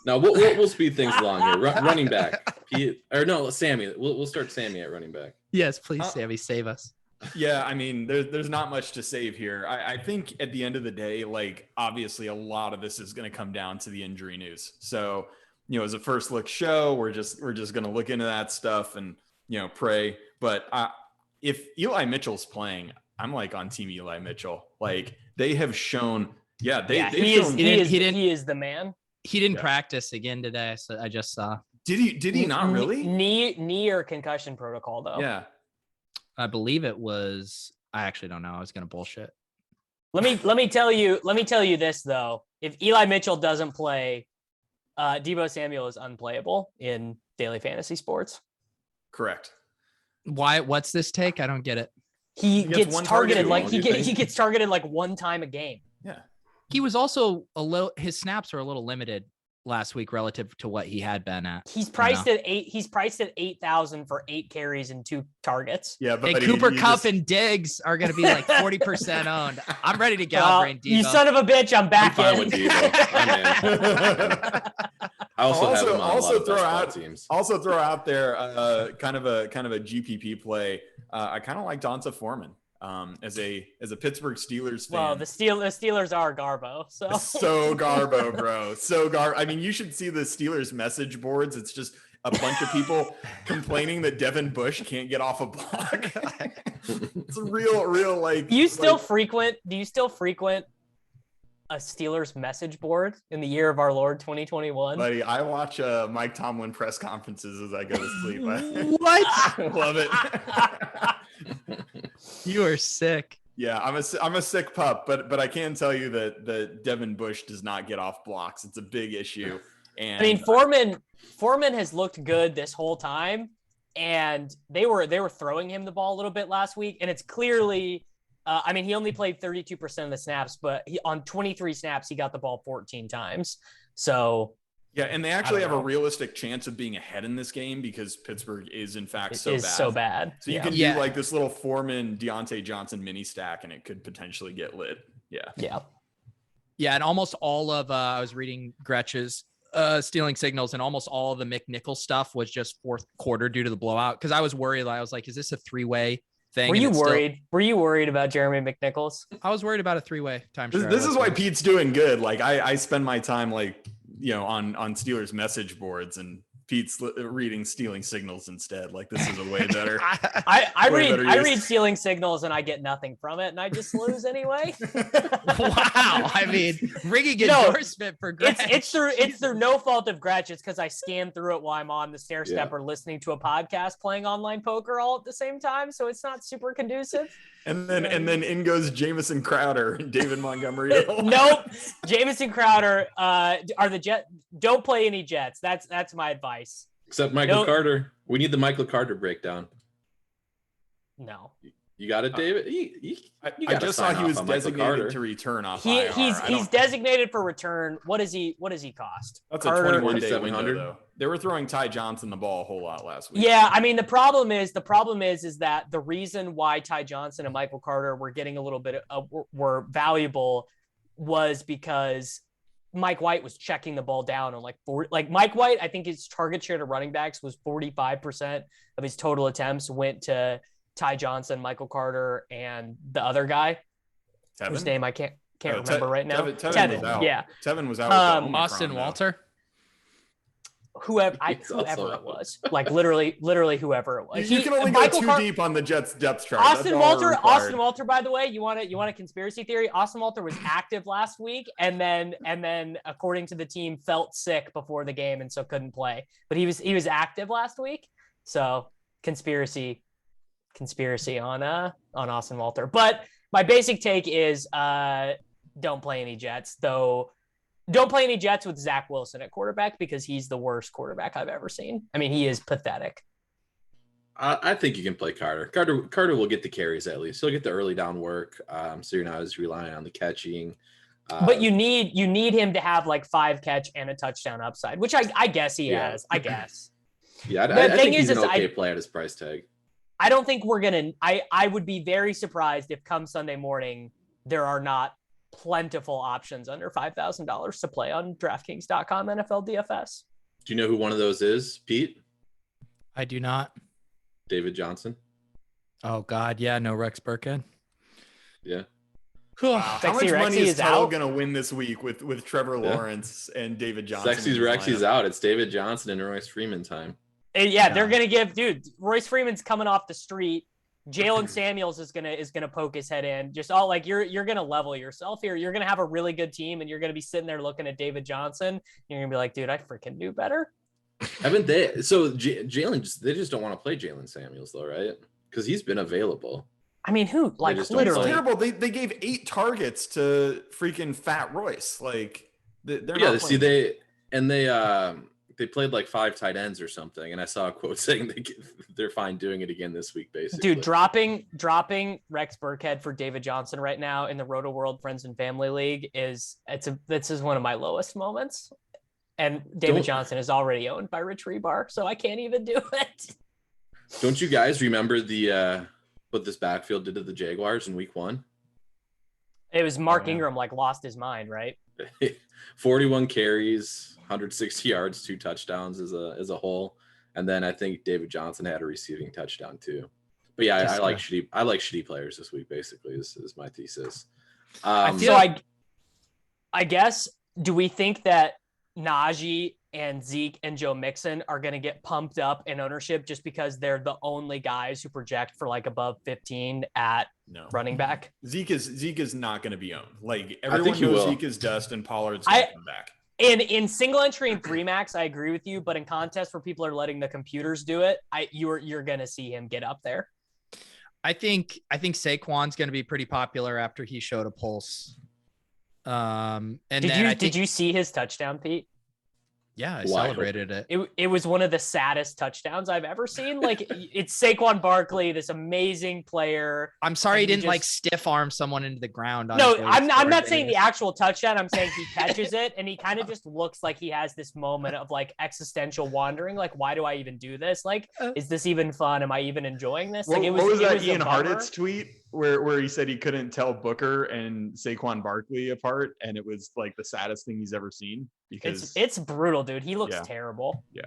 No, we'll speed things along here. Running back, Sammy. We'll start Sammy at running back. Yes, please, Sammy, save us. Yeah, I mean, there's not much to save here. I think at the end of the day, like obviously a lot of this is going to come down to the injury news. So, as a first look show, we're just going to look into that stuff and pray. But if Eli Mitchell's playing, I'm like on team Eli Mitchell. Like they have shown, he is the man. He didn't practice again today, so I just saw. Did he not really? Knee or concussion protocol though. Yeah. I believe it was. I actually don't know. I was gonna bullshit. Let me tell you this though. If Eli Mitchell doesn't play, Deebo Samuel is unplayable in daily fantasy sports. Correct. Why? What's this take? I don't get it. He gets targeted he gets targeted like one time a game. Yeah. He was also his snaps are a little limited last week relative to what he had been at. He's priced at 8,000 for 8 carries and 2 targets. Yeah, but Cooper Kupp and Diggs are going to be like 40% owned. I'm ready to go, Deebo. You son of a bitch! I'm back in. With Deebo. I'm in. I also throw out teams. Also throw out there kind of a GPP play. I kind of like Donta Foreman. As a Pittsburgh Steelers fan. Well, the Steelers are Garbo, so Garbo, bro. I mean, you should see the Steelers message boards. It's just a bunch of people complaining that Devin Bush can't get off a block. It's a real like. Do you still frequent a Steelers message board in the year of our Lord 2021? Buddy, I watch Mike Tomlin press conferences as I go to sleep. What? I love it. You are sick. Yeah, I'm a sick pup, but I can tell you that Devin Bush does not get off blocks. It's a big issue. And I mean, Foreman has looked good this whole time, and they were throwing him the ball a little bit last week, and it's clearly. I mean, he only played 32% of the snaps, but on 23 snaps, he got the ball 14 times. So. Yeah, and they actually have a realistic chance of being ahead in this game because Pittsburgh is, in fact, so bad. So you can do like this little Foreman, Deontay Johnson mini stack, and it could potentially get lit. Yeah. Yeah, and almost all of I was reading Gretsch's stealing signals, and almost all of the McNichols stuff was just fourth quarter due to the blowout. Because I was worried. I was like, is this a 3-way thing? Were you worried? Were you worried about Jeremy McNichols? I was worried about a 3-way time. This is why Pete's doing good. Like I spend my time like. On Steelers message boards, and Pete's reading stealing signals instead. Like this is a way better. I read stealing signals and I get nothing from it, and I just lose anyway. Wow, I mean, ringing endorsement for Gretsch. It's through no fault of Gretsch. It's because I scan through it while I'm on the stair step or listening to a podcast, playing online poker all at the same time. So it's not super conducive. And then in goes Jamison Crowder and David Montgomery. Nope. Jamison Crowder are the Jets. Don't play any Jets. That's my advice. Except Michael Carter. We need the Michael Carter breakdown. No. You got it, David? I just saw he was designated to return off IR. He's designated for return. What does he cost? That's a 21-day window, though. They were throwing Ty Johnson the ball a whole lot last week. Yeah, I mean the problem is that the reason why Ty Johnson and Michael Carter were getting a little bit were valuable was because Mike White was checking the ball down on Mike White. I think his target share to running backs was 45% of his total attempts went to Ty Johnson, Michael Carter, and the other guy, whose name I can't remember right now. Tevin, yeah. Tevin was out. Austin Walter. Whoever it was, like literally whoever it was. You can only go too deep on the Jets depth chart. Austin Walter, by the way, you want a conspiracy theory? Austin Walter was active last week, and then according to the team, felt sick before the game and so couldn't play. But he was active last week, so conspiracy on Austin Walter. But my basic take is don't play any Jets, though. Don't play any Jets with Zach Wilson at quarterback because he's the worst quarterback I've ever seen. I mean, he is pathetic. I think you can play Carter. Carter will get the carries at least. He'll get the early down work, so you're not as reliant on the catching. But you need him to have like 5 catch and a touchdown upside, which I guess he has. I guess. Yeah, I think he's an okay play at his price tag. I don't think we're gonna. I would be very surprised if come Sunday morning there are not plentiful options under $5,000 to play on DraftKings.com NFL DFS. Do you know who one of those is, Pete? I do not. David Johnson. Oh God, yeah, no Rex Burkhead. Yeah. How much money is Tuttle going to win this week with Trevor Lawrence and David Johnson? Rexy's out. It's David Johnson and Royce Freeman time. Yeah, they're going to give Royce Freeman's coming off the street. Jalen Samuels is gonna poke his head in. Just all like you're gonna level yourself here. You're gonna have a really good team, and you're gonna be sitting there looking at David Johnson. And you're gonna be like, dude, I freaking knew better. Haven't they? So Jalen, they just don't want to play Jalen Samuels though, right? Because he's been available. I mean, who? Like literally, it's terrible. They gave 8 targets to freaking Fat Royce. Like they're not playing. They played like 5 tight ends or something, and I saw a quote saying they're fine doing it again this week, basically. Dude, dropping Rex Burkhead for David Johnson right now in the Roto World Friends and Family League this is one of my lowest moments. And David Johnson is already owned by Rich Rebar, so I can't even do it. Don't you guys remember what this backfield did to the Jaguars in week 1? It was Mark Ingram lost his mind, right? 41 carries. 160 yards, 2 touchdowns as a whole, and then I think David Johnson had a receiving touchdown too. But yeah, I like shitty players this week. Basically, is my thesis. I guess, do we think that Najee and Zeke and Joe Mixon are going to get pumped up in ownership just because they're the only guys who project for like above 15 at running back? Zeke is not going to be owned. Like everyone knows Zeke is dust, and Pollard's going to come back. In single entry and 3 max, I agree with you, but in contests where people are letting the computers do it, you're gonna see him get up there. I think Saquon's gonna be pretty popular after he showed a pulse. Did you see his touchdown, Pete? Yeah, I celebrated it. It was one of the saddest touchdowns I've ever seen. Like it's Saquon Barkley, this amazing player. I'm sorry he didn't stiff arm someone into the ground. No, I'm not saying the actual touchdown. I'm saying he catches it and he kind of just looks like he has this moment of like existential wandering. Like, why do I even do this? Like, is this even fun? Am I even enjoying this? Like, what was that Ian Hartitz tweet where he said he couldn't tell Booker and Saquon Barkley apart, and it was like the saddest thing he's ever seen? Because it's brutal, dude. He looks terrible. Yeah.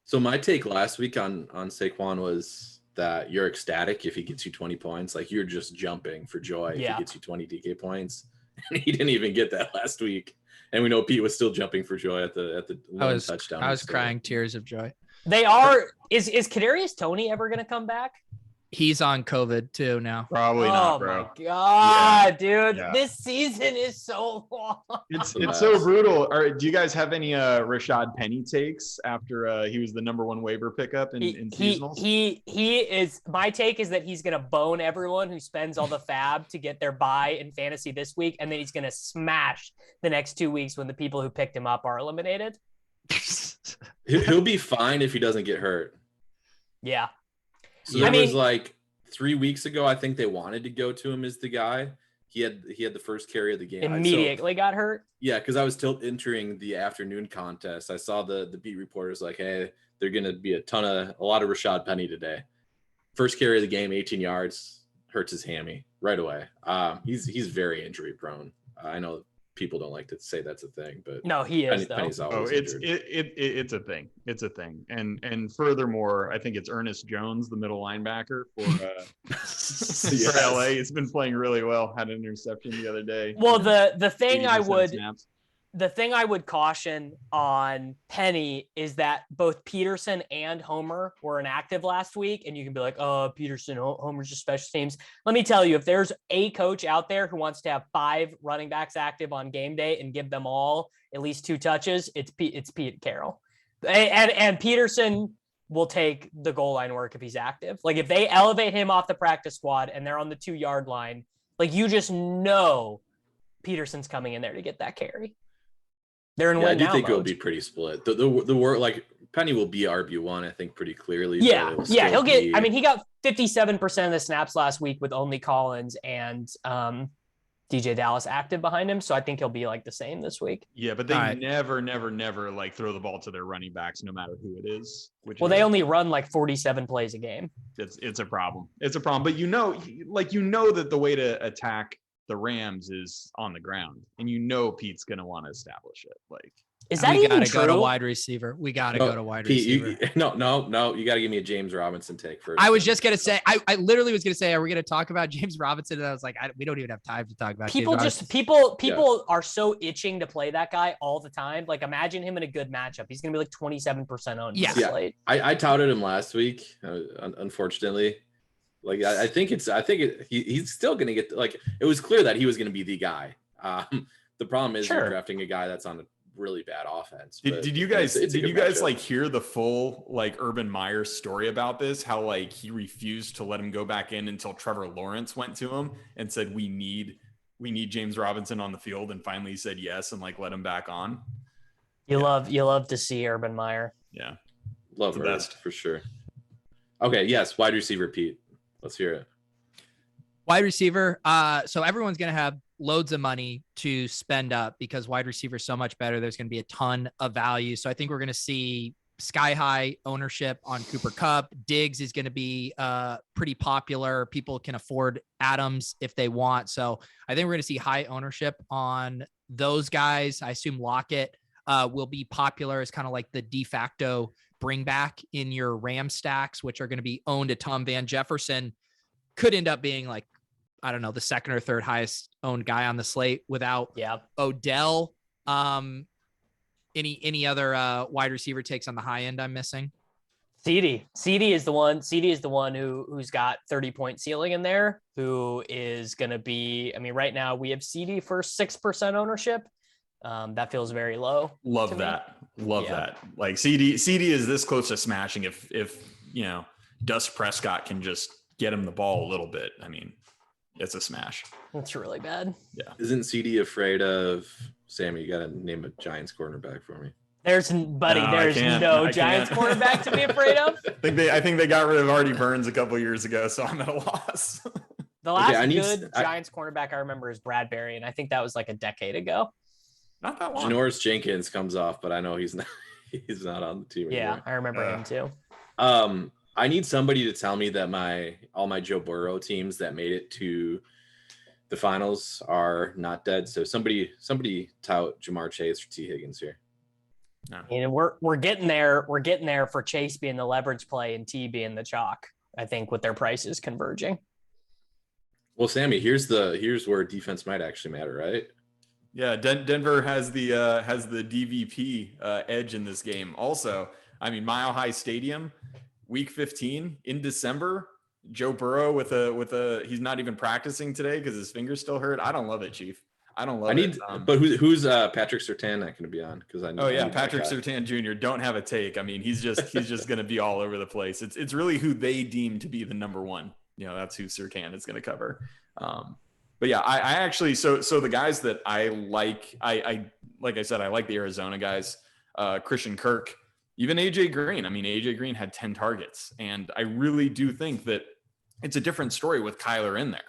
So my take last week on Saquon was that you're ecstatic if he gets you 20 points. Like you're just jumping for joy if he gets you 20 DK points. And he didn't even get that last week. And we know Pete was still jumping for joy at the touchdown. I was crying tears of joy. They are. Is Kadarius Toney ever going to come back? He's on COVID too now. Probably not, bro. Oh my God, dude. Yeah. This season is so long. It's so brutal. All right, do you guys have any Rashad Penny takes after he was the number 1 waiver pickup in seasonals? He is. My take is that he's gonna bone everyone who spends all the fab to get their buy in fantasy this week, and then he's gonna smash the next 2 weeks when the people who picked him up are eliminated. He'll be fine if he doesn't get hurt. Yeah. So there was like 3 weeks ago, I think they wanted to go to him as the guy. He had the first carry of the game. Immediately got hurt. Yeah, because I was still entering the afternoon contest. I saw the beat reporters like, hey, they're gonna be a lot of Rashad Penny today. First carry of the game, 18 yards, hurts his hammy right away. He's very injury prone. I know people don't like to say that's a thing, but no, he is. Penny's though. always injured. It's a thing. It's a thing. And furthermore, I think it's Ernest Jones, the middle linebacker for LA. It's been playing really well. Had an interception the other day. Well, the thing I would caution on Penny is that both Peterson and Homer were inactive last week, and you can be like, oh, Peterson, Homer's just special teams. Let me tell you, if there's a coach out there who wants to have 5 running backs active on game day and give them all at least 2 touches, it's Pete Carroll. And Peterson will take the goal line work if he's active. Like if they elevate him off the practice squad and they're on the 2-yard line, like you just know Peterson's coming in there to get that carry. They're in win now. I do think mode. it'll be pretty split. The work, like Penny will be RB1, I think, pretty clearly. Yeah, he'll get. I mean, he got 57% of the snaps last week with only Collins and DJ Dallas active behind him, so I think he'll be like the same this week. Yeah, but they never like throw the ball to their running backs, no matter who it is. They only run like 47 plays a game. It's a problem. It's a problem. But you know that the way to attack the Rams is on the ground, and Pete's gonna want to establish it. Like, is that even true? Go to wide receiver. We gotta go to wide receiver. No. You gotta give me a James Robinson take first. I was just gonna say. I literally was gonna say, are we gonna talk about James Robinson? And I was like, we don't even have time to talk about. People are so itching to play that guy all the time. Like, imagine him in a good matchup. He's gonna be like 27% owned. Yeah. Slate. I touted him last week. Unfortunately. Like I think he's still going to get it was clear that he was going to be the guy. The problem is you're drafting a guy that's on a really bad offense. Did you guys like hear the full Urban Meyer story about this? How he refused to let him go back in until Trevor Lawrence went to him and said we need James Robinson on the field, and finally he said yes and let him back on. You love to see Urban Meyer. Yeah, love the best for sure. Okay, yes, wide receiver Pete. Let's hear it. Wide receiver. So everyone's going to have loads of money to spend up because wide receiver is so much better. There's going to be a ton of value. So I think we're going to see sky high ownership on Cooper Kupp. Diggs is going to be pretty popular. People can afford Adams if they want. So I think we're going to see high ownership on those guys. I assume Lockett will be popular as kind of like the de facto bring back in your Ram stacks, which are going to be owned at Tom Van Jefferson. Could end up being the second or third highest owned guy on the slate without Odell. Any other wide receiver takes on the high end I'm missing? CD is the one who's got 30-point ceiling in there, who is going to be, right now we have CD for 6% ownership. That feels very low. Love that. Like CD is this close to smashing if Dust Prescott can just get him the ball a little bit. It's a smash. That's really bad. Yeah. Isn't CD afraid of Sammy? You got to name a Giants cornerback for me. There's no Giants cornerback to be afraid of. I think they got rid of Artie Burns a couple years ago, so I'm at a loss. The last Giants cornerback I remember is Bradbury, and I think that was like a decade ago. Not that long. Janoris Jenkins comes off, but I know he's not. He's not on the team anymore. Yeah, I remember him too. I need somebody to tell me that all my Joe Burrow teams that made it to the finals are not dead. So somebody tout Jamar Chase or T Higgins here. No. And we're getting there. We're getting there for Chase being the leverage play and T being the chalk. I think with their prices converging. Well, Sammy, here's where defense might actually matter, right? Yeah, Denver has the DVP edge in this game. Also, Mile High Stadium, Week 15 in December. Joe Burrow with a he's not even practicing today because his finger's still hurt. I don't love it, Chief. I don't love it. But who's Patrick Surtain not going to be on? Because I know. Oh yeah, Patrick Surtain Jr. Don't have a take. I mean, he's just going to be all over the place. It's really who they deem to be the number one. That's who Surtain is going to cover. But yeah, I actually so the guys that I like, I like I said, I like the Arizona guys, Christian Kirk, even AJ Green. I mean, AJ Green had 10 targets, and I really do think that it's a different story with Kyler in there.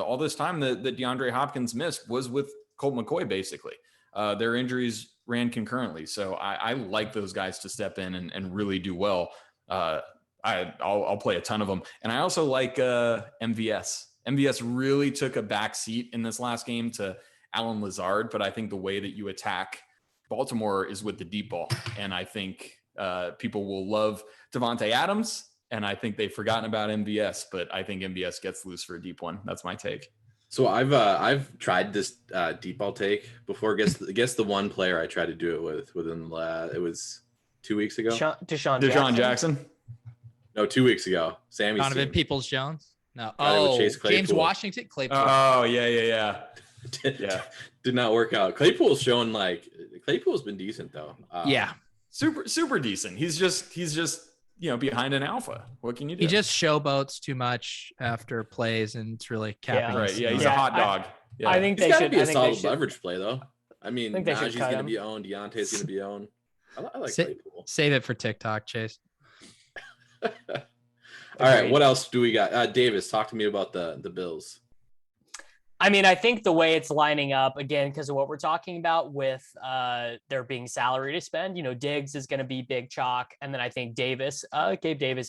All this time that DeAndre Hopkins missed was with Colt McCoy, basically. Their injuries ran concurrently. So I like those guys to step in and really do well. I'll play a ton of them. And I also like MVS. MVS really took a back seat in this last game to Allen Lazard, but I think the way that you attack Baltimore is with the deep ball. And I think people will love Devontae Adams, and I think they've forgotten about MVS, but I think MVS gets loose for a deep one. That's my take. So I've tried this deep ball take before. Guess the one player I tried to do it within it was 2 weeks ago. Deshaun Jackson. No, 2 weeks ago. Sammy Donovan Peoples-Jones. No. James Washington. Claypool. Oh yeah. Yeah. Did not work out. Claypool's showing Claypool's been decent though. Yeah. Super decent. He's just behind an alpha. What can you do? He just showboats too much after plays, and it's really capping. Yeah, right. Yeah, he's a hot dog. I think they should be a solid should. leverage play though. I mean, Najee's going to be owned. Deontay's going to be owned. I like Claypool. Save it for TikTok, Chase. All right, what else do we got? Davis, talk to me about the Bills. I mean, I think the way it's lining up, again, because of what we're talking about with there being salary to spend, Diggs is going to be big chalk. And then I think Gabe Davis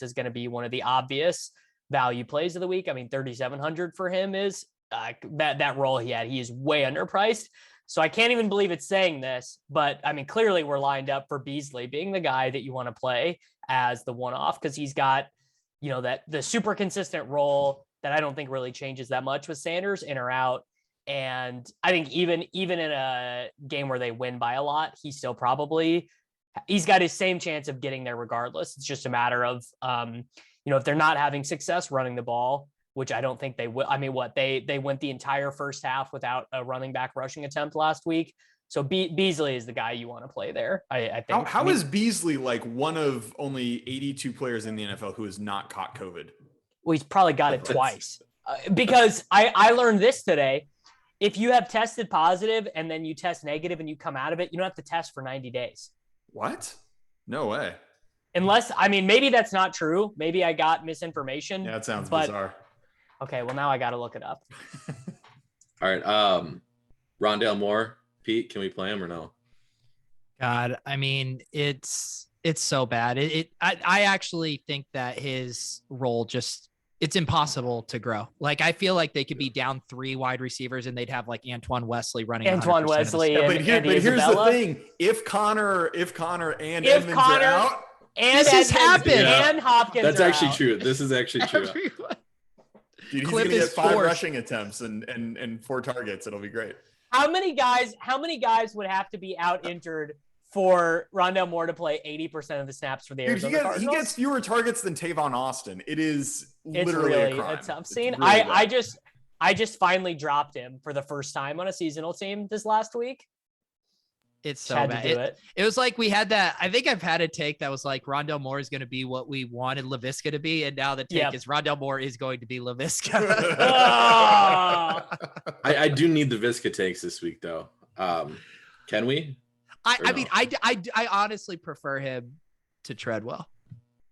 is going to be one of the obvious value plays of the week. I mean, 3,700 for him is that role he had. He is way underpriced. So I can't even believe it's saying this, but I mean, clearly we're lined up for Beasley being the guy that you want to play as the one-off, because he's got, that the super consistent role that I don't think really changes that much with Sanders in or out. And I think even in a game where they win by a lot, he's got his same chance of getting there regardless. It's just a matter of, if they're not having success running the ball, which I don't think they will. I mean, they went the entire first half without a running back rushing attempt last week. So Beasley is the guy you want to play there. I think. How is Beasley one of only 82 players in the NFL who has not caught COVID? Well, he's probably got it twice because I learned this today. If you have tested positive and then you test negative and you come out of it, you don't have to test for 90 days. What? No way. Unless, maybe that's not true. Maybe I got misinformation. Yeah, it sounds bizarre. Okay, well, now I got to look it up. All right. Rondale Moore, Pete, can we play him or no? God, I mean, it's so bad. I actually think that his role it's impossible to grow. I feel like they could be down 3 wide receivers and they'd have Antoine Wesley running. Antoine Wesley. But here's the thing. If Connor and Edmonds are out. And this has happened. And Hopkins. That's actually true. This is actually true. Dude, he's going to get 5 rushing attempts and 4 targets. It'll be great. How many guys would have to be out injured for Rondale Moore to play 80% of the snaps for the Arizona Cardinals? He gets fewer targets than Tavon Austin. It's literally a crime. A tough scene. Really I just finally dropped him for the first time on a seasonal team this last week. It's so bad. It was we had that. I think I've had a take that was Rondale Moore is going to be what we wanted LaVisca to be, and now the take is Rondale Moore is going to be LaVisca. I do need the Visca takes this week though. Can we? I honestly prefer him to Treadwell.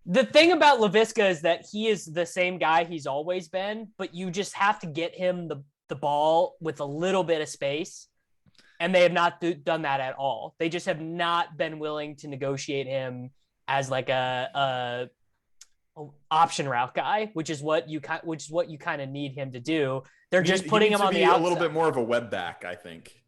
The thing about LaVisca is that he is the same guy he's always been, but you just have to get him the ball with a little bit of space. And they have not done that at all. They just have not been willing to negotiate him as a option route guy, which is what you kind of need him to do. They're just putting him on the outside. A little bit more of a web back, I think.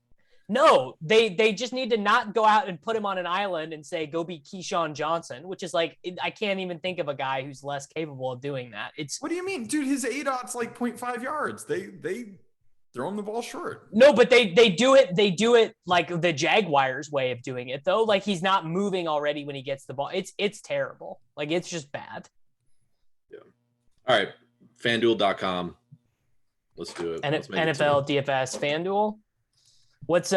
No, they just need to not go out and put him on an island and say, go be Keyshawn Johnson, which is I can't even think of a guy who's less capable of doing that. What do you mean? Dude, his ADOT's 0.5 yards. They throw him the ball short. No, but they do it like the Jaguars way of doing it though. He's not moving already when he gets the ball. It's terrible. It's just bad. Yeah. All right. FanDuel.com. Let's do it. Let's make it NFL DFS FanDuel. What's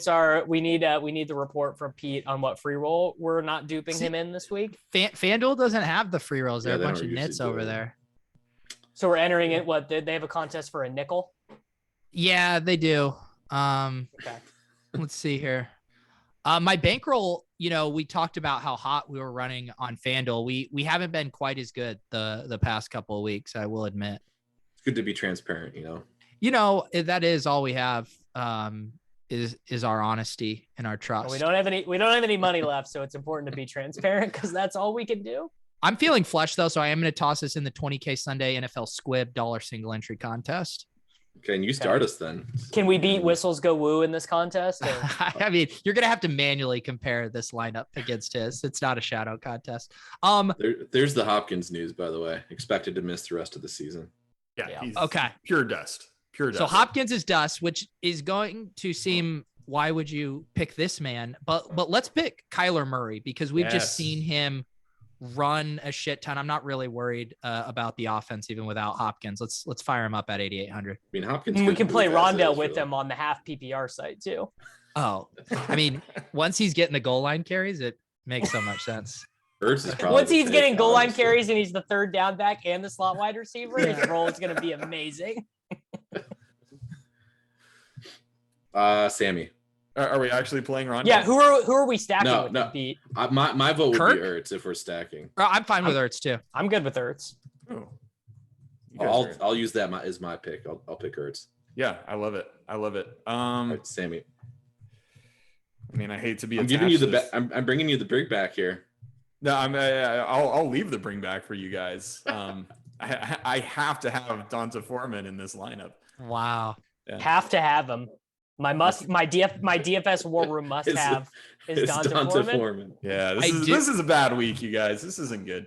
our we need the report from Pete on what free roll we're not duping him in this week. FanDuel doesn't have the free rolls. There are Yeah, a they bunch don't of usually nits do over it. there. So we're entering it. What did they have a contest for a nickel? Yeah, they do. Okay. Let's see here. My bankroll, we talked about how hot we were running on FanDuel. We haven't been quite as good the past couple of weeks, I will admit. It's good to be transparent, That is all we have, is our honesty and our trust. We don't have any money left, so it's important to be transparent because that's all we can do. I'm feeling flush though, so I am going to toss this in the 20K Sunday NFL Squib dollar single entry contest. Okay, and you start us then. Can we beat Whistles Go Woo in this contest? Or? I mean, you're going to have to manually compare this lineup against his. It's not a shadow contest. There's the Hopkins news, by the way. Expected to miss the rest of the season. Yeah. He's Okay. Pure dust. So Hopkins is dust, which is going to seem, why would you pick this man? But let's pick Kyler Murray because we've just seen him run a shit ton. I'm not really worried about the offense even without Hopkins. Let's fire him up at 8,800. I mean, Hopkins. We can play Rondell with him on the half PPR site too. Oh, I mean, once he's getting the goal line carries, it makes so much sense. Ertz is probably Once he's the getting pick, goal line honestly. carries and he's the third down back and the slot wide receiver, his role is going to be amazing. Sammy. Are we actually playing Ron? Yeah, who are we stacking with? No. Pete? My vote would Kirk? be Ertz if we're stacking. I'm fine with Ertz too. I'm good with Ertz. Oh. I'll use that as my pick. I'll pick Ertz. Yeah, I love it. All right, Sammy. I mean, I hate to be. I'm giving you the. I'm bringing you the bring back here. No, I'll leave the bring back for you guys. I have to have Donta Foreman in this lineup. Wow. Yeah. Have to have him. My DFS war room must have is Donta Foreman. Yeah, this is a bad week, you guys. This isn't good.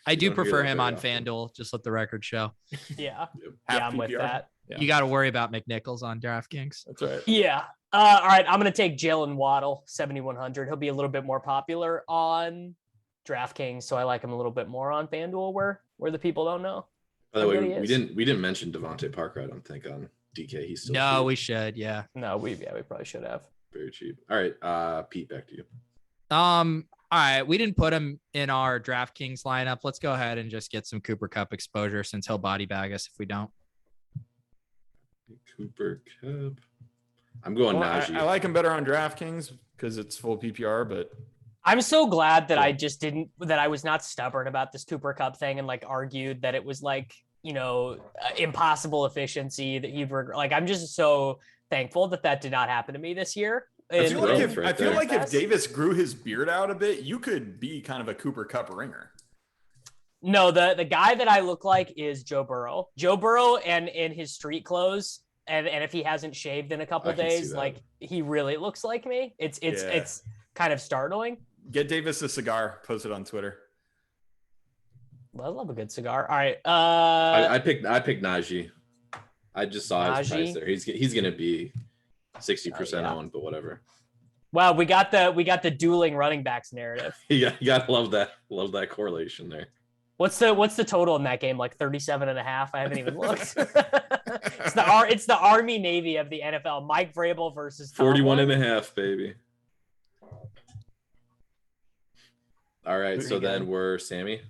I do Don't hear prefer that him very on often. FanDuel. Just let the record show. Yeah, Half I'm with PPR. that. Yeah. You got to worry about McNichols on DraftKings. That's right. Yeah. All right, I'm going to take Jalen Waddle, 7,100. He'll be a little bit more popular on DraftKings, so I like him a little bit more on FanDuel where the people don't know. By the way, There he we is. didn't mention Devontae Parker. I don't think on DK. He's still No, cheap. we should. Yeah. No, we probably should have. Very cheap. All right, Pete, back to you. All right. We didn't put him in our DraftKings lineup. Let's go ahead and just get some Cooper Kupp exposure since he'll body bag us if we don't. Cooper Kupp. I'm going Well, Najee. I like him better on DraftKings because it's full PPR, but I'm so glad that I was not stubborn about this Cooper Kupp thing and argued that it was impossible efficiency that I'm just so thankful that did not happen to me this year. I feel like there. if Davis grew his beard out a bit, you could be kind of a Cooper Kupp ringer. No, the guy that I look like is Joe Burrow. Joe Burrow and in his street clothes, and if he hasn't shaved in a couple I can see days, that. he really looks like me. It's kind of startling. Get Davis a cigar, post it on Twitter. Well, I love a good cigar. All right. I picked Najee. I just saw his price Najee? there. He's gonna be 60% yeah. owned, but whatever. Wow, we got the dueling running backs narrative. You gotta love that correlation there. What's the total in that game? 37.5. I haven't even looked. It's the Army Navy of the NFL. Mike Vrabel versus Tom 41.5, baby. All right, Pretty so good. then we're Sammy.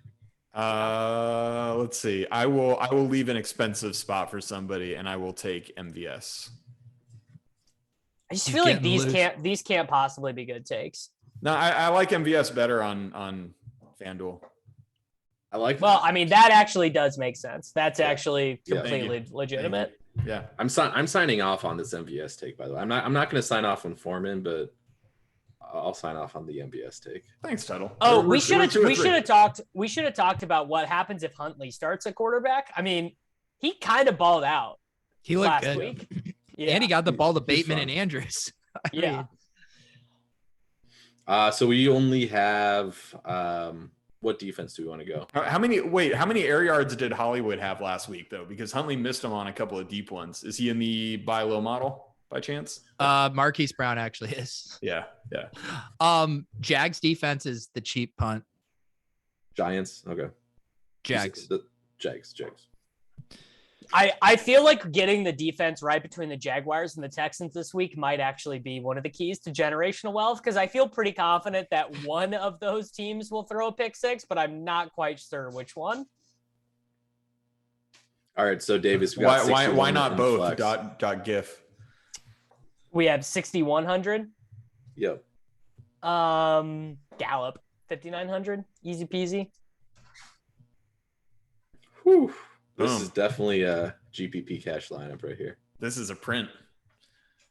Let's see. I will leave an expensive spot for somebody, and I will take MVS. I just feel like Getting these can't possibly be good takes. No, I like MVS better on FanDuel. I like. Well, I mean that actually does make sense. That's actually Yeah. completely legitimate. Yeah. I'm signing off on this MVS take, by the way. I'm not going to sign off on Foreman, but I'll sign off on the MVS take. Thanks, Tuttle. Oh, We're we should 2 or 3. have talked about what happens if Huntley starts at quarterback. I mean, he kind of balled out He looked last good. week. Yeah. And he got the ball to He's Bateman fun. and Andrews. Yeah. So we only have what defense do we want to go? How many air yards did Hollywood have last week, though? Because Huntley missed him on a couple of deep ones. Is he in the buy low model by chance? Marquise Brown actually is. Yeah. Jags defense is the cheap punt. Giants. Okay. Jags. The Jags. I feel like getting the defense right between the Jaguars and the Texans this week might actually be one of the keys to generational wealth, because I feel pretty confident that one of those teams will throw a pick six, but I'm not quite sure which one. All right, so Davis, we got why not in both? flex. Dot GIF. We have 6,100. Yep. Gallup 5,900. Easy peasy. Whew. This is definitely a GPP cash lineup right here. This is a print.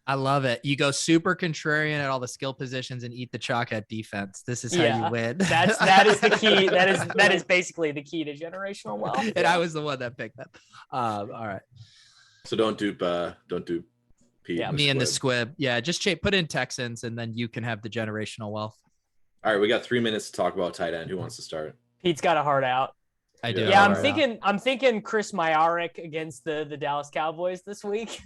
I love it. You go super contrarian at all the skill positions and eat the chalk at defense. This is how you win. That is the key. That is basically the key to generational wealth. And I was the one that picked that. All right. So don't dupe Pete. Yeah, Me and the squib. Yeah, just put in Texans and then you can have the generational wealth. All right, we got 3 minutes to talk about tight end. Who wants to start? Pete's got a heart out. I do. Yeah, I'm thinking Chris Myarick against the Dallas Cowboys this week.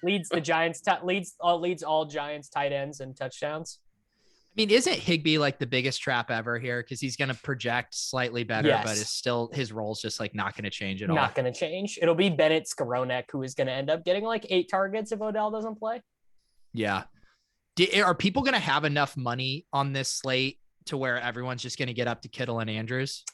Leads the Giants, leads all Giants tight ends and touchdowns. I mean, isn't Higbee like the biggest trap ever here? Because he's going to project slightly better, Yes. but his role's just like not going to change at all. Not going to change. It'll be Bennett Skowronek who is going to end up getting like 8 targets if Odell doesn't play. Yeah. Are people going to have enough money on this slate to where everyone's just going to get up to Kittle and Andrews?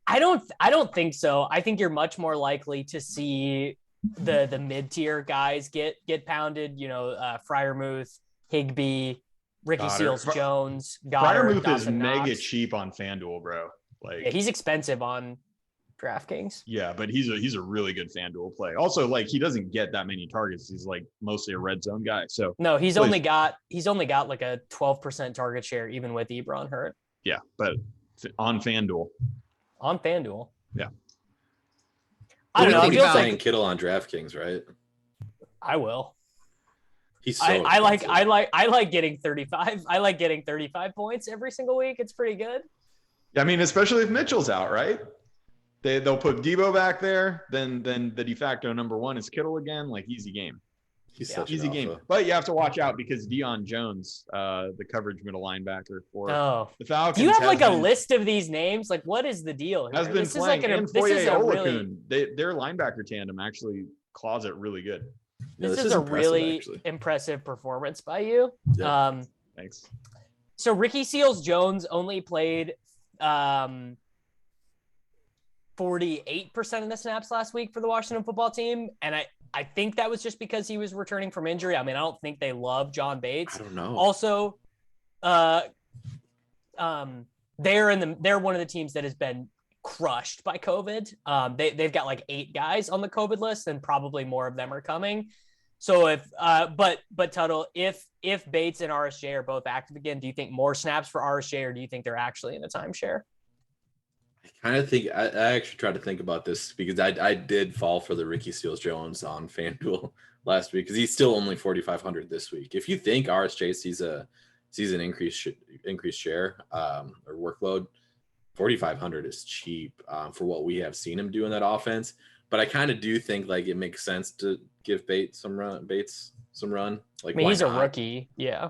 I don't think so. I think you're much more likely to see the mid-tier guys get pounded, Freiermuth, Higbee, Ricky Seals-Jones, Goddard. Freiermuth is mega Knox. cheap on FanDuel, bro. Like, Yeah, he's expensive on DraftKings. yeah, but he's a really good FanDuel play. Also, like, he doesn't get that many targets. He's like mostly a red zone guy. So No, he's only got like a 12% target share even with Ebron hurt. yeah, but on FanDuel. On FanDuel. Yeah. I don't know. I It feels playing like Kittle on DraftKings, right? I will. He's so I expensive. like getting 35. I like getting 35 points every single week. It's pretty good. I mean, especially if Mitchell's out, right? They'll put Debo back there. Then the de facto number one is Kittle again. Like, easy game. He's Yeah. such an Easy game. alpha. But you have to watch out because Deion Jones, the coverage middle linebacker for the Falcons. Do you have has like a been- list of these names? Like, what is the deal here? Has been This is playing. like And this is Foye a really Olakun, their linebacker tandem actually claws it really good. Yeah, this is a impressive, really actually. impressive performance by you. Yeah. Thanks. So Ricky Seals-Jones only played 48% of the snaps last week for the Washington football team. And I think that was just because he was returning from injury. I mean, I don't think they love John Bates. I don't know. Also, they're one of the teams that has been crushed by COVID. They've got like 8 guys on the COVID list, and probably more of them are coming. So but Tuttle, if Bates and RSJ are both active again, do you think more snaps for RSJ, or do you think they're actually in a timeshare? I kind of think I actually tried to think about this because I did fall for the Ricky Seals-Jones on FanDuel last week because he's still only 4,500 this week. If you think RSJ sees an increased share or workload, 4,500 is cheap for what we have seen him do in that offense. But I kind of do think like it makes sense to give Bates some run. Like, I mean, why he's a not? rookie. Yeah.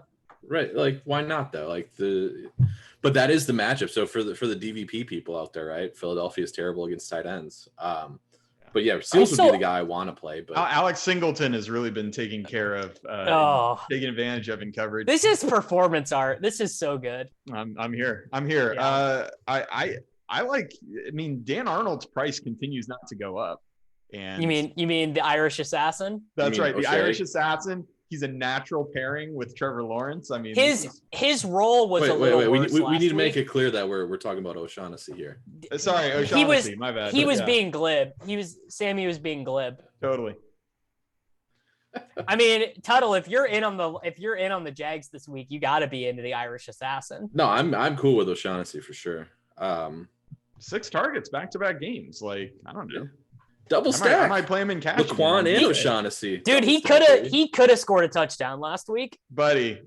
Right. Like, why not though? But that is the matchup. So for the DVP people out there, right? Philadelphia is terrible against tight ends. But yeah, Seals would be the guy I want to play. But Alex Singleton has really been taken care of, taken advantage of in coverage. This is performance art. This is so good. I'm here. Yeah. I mean, Dan Arnold's price continues not to go up. And You mean the Irish assassin? that's right. The O'Shea? Irish assassin. He's a natural pairing with Trevor Lawrence. I mean, His role was a little worse we need to make week. it clear that we're talking about O'Shaughnessy here. Sorry, O'Shaughnessy, my bad. He was Yeah, being glib. Sammy was being glib. totally. I mean, Tuttle, if you're in on the Jags this week, you got to be into the Irish assassin. No, I'm cool with O'Shaughnessy for sure. 6 targets back-to-back games. Like, I don't know. Double I stack. might play him in cash. Laquan again. and O'Shaughnessy. Dude, he could have scored a touchdown last week. Buddy,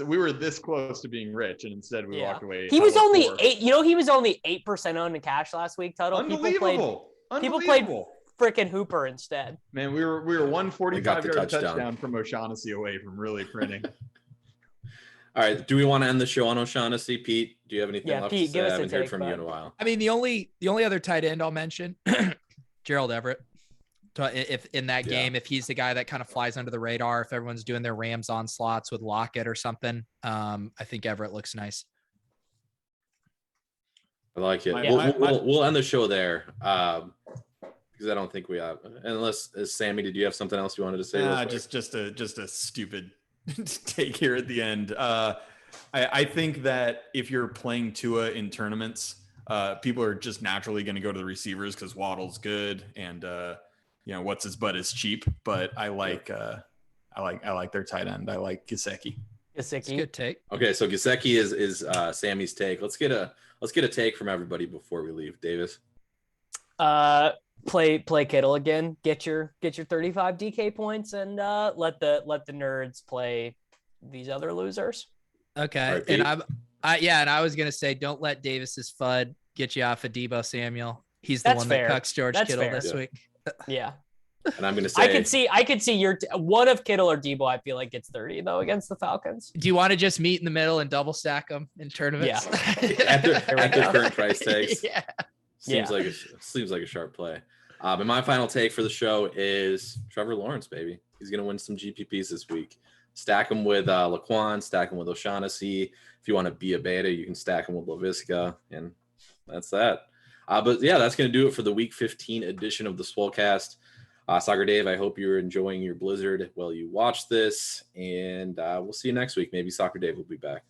we were this close to being rich, and instead we walked away. He was only 4. 8. He was only 8% owned in cash last week. Tuttle. Unbelievable. People played freaking Hooper instead. Man, we were 145 the yard touchdown. touchdown from O'Shaughnessy away from really printing. All right. Do we want to end the show on O'Shaughnessy? Pete, do you have anything Yeah, left Pete, to give say? us I a haven't heard take, from you bud. in a while. I mean, the only other tight end I'll mention, Gerald Everett. if in that game, if he's the guy that kind of flies under the radar, if everyone's doing their Rams on slots with Lockett or something, I think Everett looks nice. I like it. Yeah. We'll end the show there because I don't think we have. Unless Sammy, did you have something else you wanted to say? Just a stupid take here at the end. I think that if you're playing Tua in tournaments, people are just naturally going to go to the receivers because Waddle's good and what's his butt is cheap. But I like their tight end. I like Gesicki. That's a good take. Okay, so Gesicki is Sammy's take. Let's get a take from everybody before we leave. Davis. Play Kittle again. Get your 35 DK points and let the nerds play these other losers. Okay, Right, and I was gonna say, don't let Davis's FUD get you off of Debo Samuel. He's the That's one fair. that cucks George That's Kittle fair. this week. Yeah. And I'm going to say I could see your one of Kittle or Debo. I feel like gets 30 though against the Falcons. Do you want to just meet in the middle and double stack them in tournaments? at the current price tags. Yeah. Seems like a sharp play. And my final take for the show is Trevor Lawrence, baby. He's going to win some GPPs this week. Stack him with Laquan, stack him with O'Shaughnessy. If you want to be a beta, you can stack him with LaVisca, and that's that. But yeah, that's going to do it for the Week 15 edition of the Swolecast. Soccer Dave, I hope you're enjoying your Blizzard while you watch this, and we'll see you next week. Maybe Soccer Dave will be back.